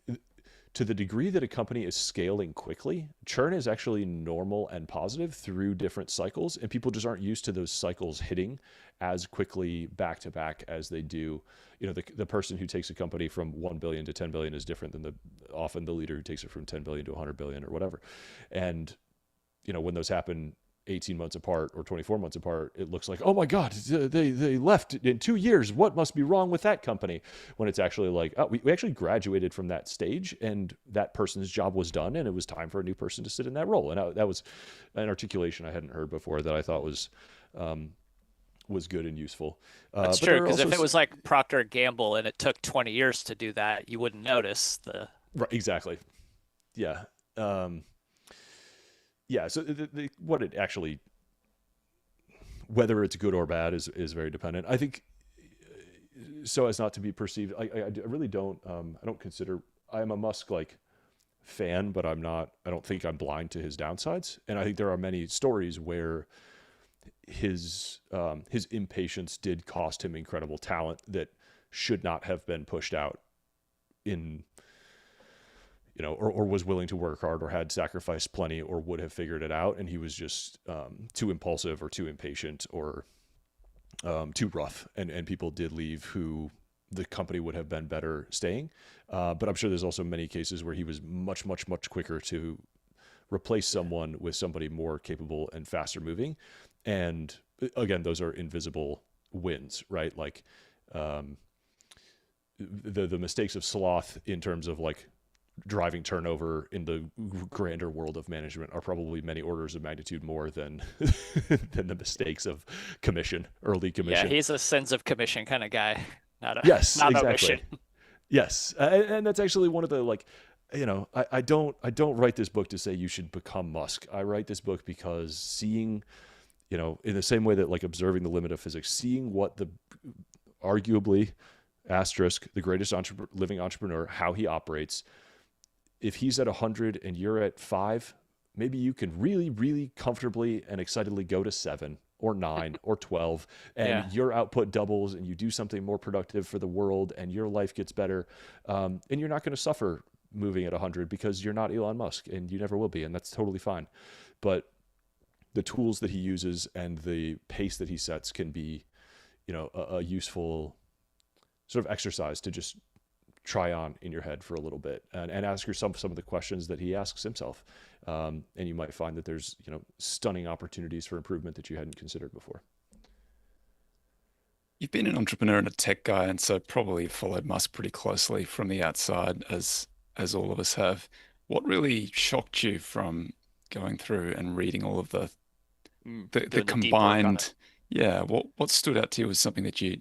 S2: to the degree that a company is scaling quickly, churn is actually normal and positive through different cycles, and people just aren't used to those cycles hitting as quickly back to back as they do. The person who takes a company from 1 billion to 10 billion is different than often the leader who takes it from 10 billion to 100 billion or whatever. And when those happen 18 months apart or 24 months apart, it looks like, oh my God, they left in 2 years. What must be wrong with that company? When it's actually like, oh, we actually graduated from that stage, and that person's job was done, and it was time for a new person to sit in that role. And that was an articulation I hadn't heard before that I thought was good and useful.
S3: That's true, because if it was like Procter & Gamble and it took 20 years to do that, you wouldn't notice the...
S2: Right, exactly. Yeah. So what it actually, whether it's good or bad, is very dependent. I think, so as not to be perceived, I really don't. I don't consider I am a Musk fan, but I don't think I'm blind to his downsides. And I think there are many stories where his impatience did cost him incredible talent that should not have been pushed out in. Or was willing to work hard or had sacrificed plenty or would have figured it out. And he was just too impulsive or too impatient or too rough. And people did leave who the company would have been better staying. But I'm sure there's also many cases where he was much, much, much quicker to replace someone with somebody more capable and faster moving. And again, those are invisible wins, right? Like the mistakes of sloth in terms of driving turnover in the grander world of management are probably many orders of magnitude more than than the mistakes of early commission.
S3: Yeah, he's a sins of commission kind of guy, not
S2: exactly.
S3: omission.
S2: Yes, and that's actually one of the I don't write this book to say you should become Musk. I write this book because seeing, in the same way that observing the limit of physics, seeing what the arguably the greatest living entrepreneur, how he operates. If he's at 100 and you're at 5, maybe you can really, really comfortably and excitedly go to 7 or 9 or 12, and your output doubles and you do something more productive for the world and your life gets better. And you're not going to suffer moving at 100 because you're not Elon Musk and you never will be. And that's totally fine. But the tools that he uses and the pace that he sets can be, a useful sort of exercise to just try on in your head for a little bit and ask yourself some of the questions that he asks himself. And you might find that there's, stunning opportunities for improvement that you hadn't considered before.
S1: You've been an entrepreneur and a tech guy, and so probably followed Musk pretty closely from the outside as all of us have. What really shocked you from going through and reading all of the combined, what stood out to you as something that you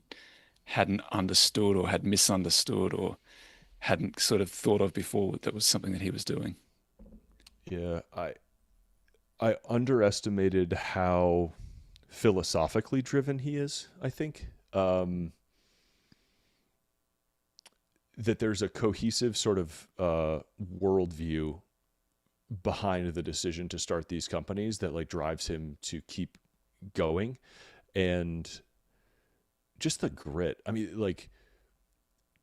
S1: hadn't understood or had misunderstood or hadn't sort of thought of before that was something that he was doing?
S2: Yeah, I underestimated how philosophically driven he is, I think. that there's a cohesive sort of worldview behind the decision to start these companies that like drives him to keep going, and just the grit. I mean, like,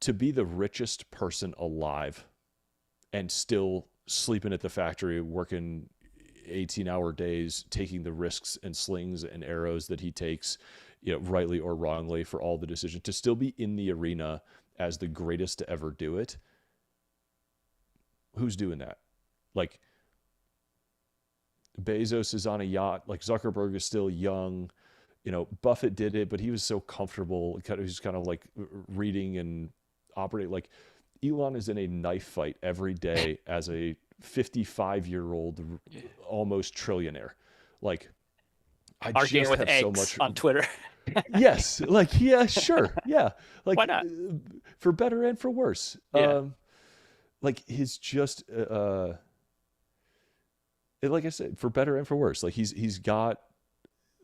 S2: to be the richest person alive and still sleeping at the factory, working 18-hour days, taking the risks and slings and arrows that he takes, rightly or wrongly, for all the decisions, to still be in the arena as the greatest to ever do it. Who's doing that? Like, Bezos is on a yacht. Like, Zuckerberg is still young. Buffett did it, but he was so comfortable. He was kind of like reading and operating. Like, Elon is in a knife fight every day as a 55-year-old, almost trillionaire. Like, I
S3: arguing
S2: just
S3: with
S2: have
S3: eggs
S2: so much
S3: on Twitter.
S2: Yes, like, yeah, sure, yeah, like,
S3: Why not?
S2: For better and for worse.
S3: Yeah.
S2: Like, he's just like I said, for better and for worse. Like, he's got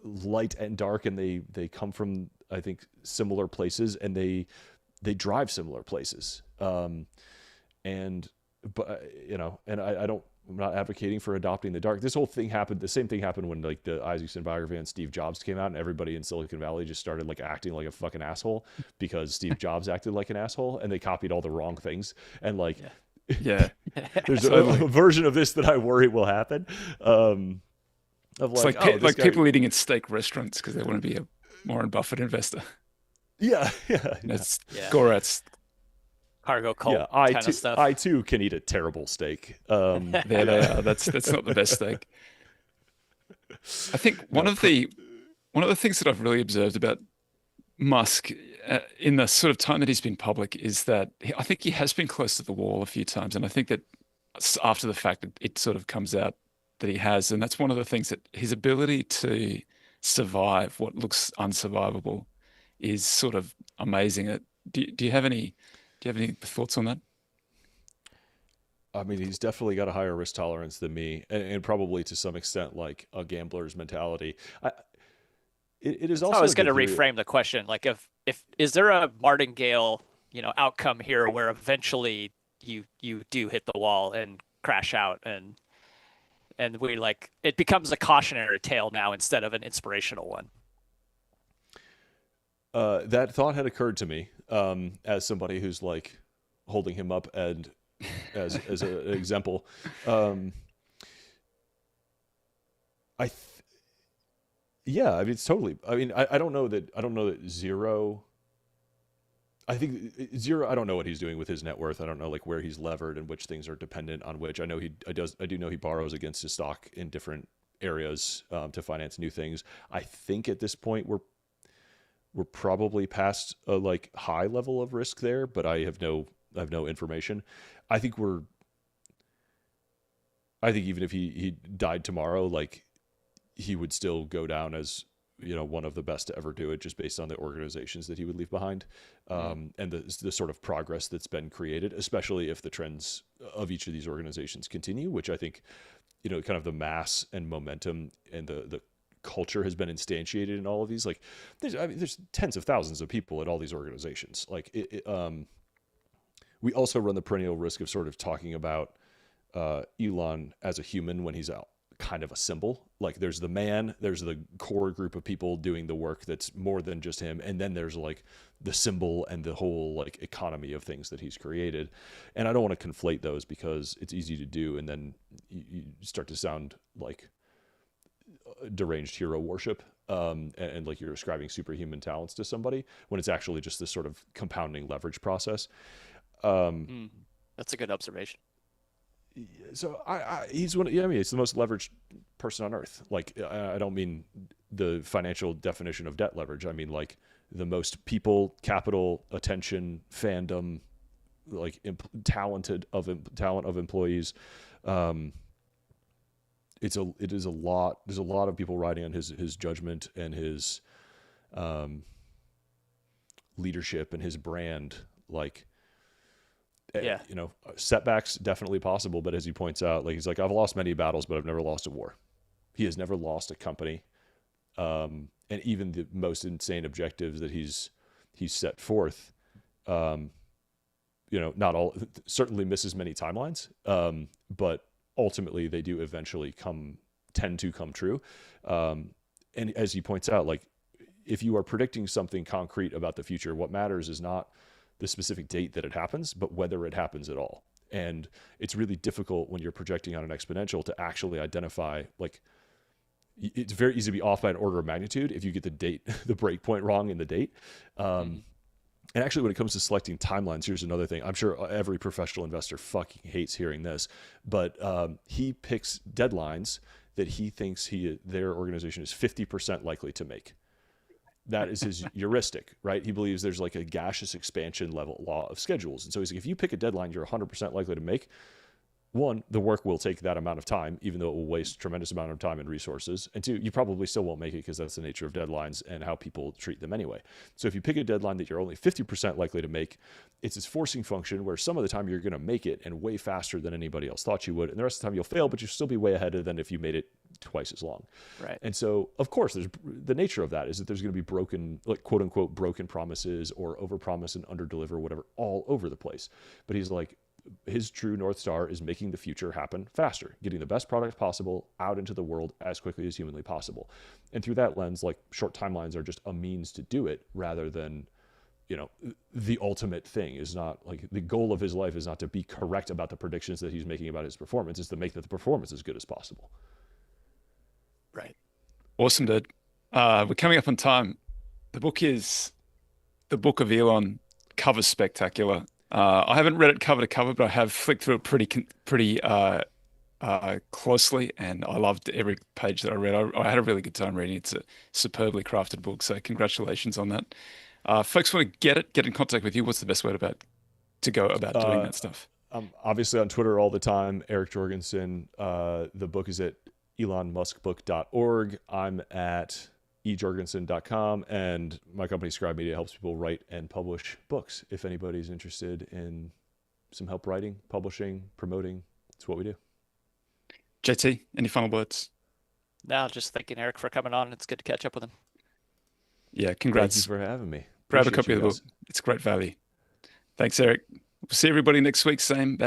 S2: light and dark, and they come from, I think, similar places, and they drive similar places. And I'm not advocating for adopting the dark. This whole thing happened. The same thing happened when like the Isaacson biography on Steve Jobs came out, and everybody in Silicon Valley just started like acting like a fucking asshole because Steve Jobs acted like an asshole, and they copied all the wrong things. And like,
S1: Yeah.
S2: there's a version of this that I worry will happen. Of
S1: It's
S2: like,
S1: like, like people eating in steak restaurants because they want to be a Warren Buffett investor.
S2: Yeah.
S1: That's Gorat's
S3: Cargo cult
S2: Yeah,
S3: kind of stuff.
S2: I too can eat a terrible steak.
S1: There they are. That's not the best steak. I think one of the things that I've really observed about Musk in the sort of time that he's been public is that I think he has been close to the wall a few times, and I think that after the fact it sort of comes out that he has, and that's one of the things, that his ability to survive what looks unsurvivable is sort of amazing. Do you have any thoughts on that?
S2: I mean, he's definitely got a higher risk tolerance than me, and probably to some extent like a gambler's mentality. It is also.
S3: I was going to reframe the question. Like, if is there a martingale, outcome here where eventually you do hit the wall and crash out, and we like it becomes a cautionary tale now instead of an inspirational one.
S2: That thought had occurred to me as somebody who's like holding him up and as an example. Yeah, I mean, it's totally. I mean, I don't know that zero. I think zero. I don't know what he's doing with his net worth. I don't know like where he's levered and which things are dependent on which. I know I do know he borrows against his stock in different areas to finance new things. I think at this point we're probably past a like high level of risk there, but I have no information. I think even if he died tomorrow, like, he would still go down as, one of the best to ever do it, just based on the organizations that he would leave behind, and the sort of progress that's been created, especially if the trends of each of these organizations continue, which I think, kind of the mass and momentum and the culture has been instantiated in all of these. Like, there's tens of thousands of people at all these organizations. Like, we also run the perennial risk of sort of talking about Elon as a human when he's out. Kind of a symbol. Like, there's the man, there's the core group of people doing the work that's more than just him, and then there's like the symbol and the whole like economy of things that he's created. And I don't want to conflate those because it's easy to do, and then you start to sound like deranged hero worship, and like you're ascribing superhuman talents to somebody when it's actually just this sort of compounding leverage process.
S3: That's a good observation.
S2: So he's one. Yeah, I mean, it's the most leveraged person on earth. Like, I don't mean the financial definition of debt leverage. I mean like the most people, capital, attention, fandom, like talent of employees. It is a lot. There's a lot of people riding on his judgment and his leadership and his brand. Like,
S3: yeah,
S2: setbacks definitely possible, but as he points out, like, he's like, I've lost many battles, but I've never lost a war. He has never lost a company, and even the most insane objectives that he's set forth, not all, certainly misses many timelines, but ultimately they do eventually tend to come true. And as he points out, like, if you are predicting something concrete about the future, what matters is not the specific date that it happens, but whether it happens at all. And it's really difficult when you're projecting on an exponential to actually identify, like, it's very easy to be off by an order of magnitude if you get the date, the break point wrong in the date. And actually, when it comes to selecting timelines, here's another thing. I'm sure every professional investor fucking hates hearing this, but he picks deadlines that he thinks their organization is 50% likely to make. That is his heuristic, right? He believes there's like a gaseous expansion level law of schedules. And so he's like, if you pick a deadline you're 100% likely to make, one, the work will take that amount of time, even though it will waste a tremendous amount of time and resources. And two, you probably still won't make it because that's the nature of deadlines and how people treat them anyway. So if you pick a deadline that you're only 50% likely to make, it's this forcing function where some of the time you're going to make it and way faster than anybody else thought you would. And the rest of the time you'll fail, but you'll still be way ahead of than if you made it twice as long.
S3: Right.
S2: And so, of course, the nature of that is that there's going to be broken, like, quote unquote, broken promises or overpromise and underdeliver, whatever, all over the place. But he's like, his true North Star is making the future happen faster, getting the best product possible out into the world as quickly as humanly possible. And through that lens, like, short timelines are just a means to do it rather than, the ultimate thing. Is not like the goal of his life is not to be correct about the predictions that he's making about his performance, is to make the performance as good as possible.
S3: Right.
S1: Awesome, dude. We're coming up on time. The book is The Book of Elon. Cover's spectacular. I haven't read it cover to cover, but I have flicked through it pretty closely, and I loved every page that I read. I had a really good time reading it. It's a superbly crafted book, so congratulations on that. Folks want to get in contact with you. What's the best way to go about doing that stuff?
S2: I'm obviously on Twitter all the time, Eric Jorgenson. The book is at elonmuskbook.org. I'm at ejorgenson.com, and my company Scribe Media helps people write and publish books. If anybody's interested in some help writing, publishing, promoting, it's what we do.
S1: JT, any final words?
S3: No, just thanking Eric for coming on. It's good to catch up with him.
S1: Yeah, congrats.
S2: Thank you for having me.
S1: Grab a copy of the book. It's great value. Thanks, Eric. We'll see everybody next week. Same bat.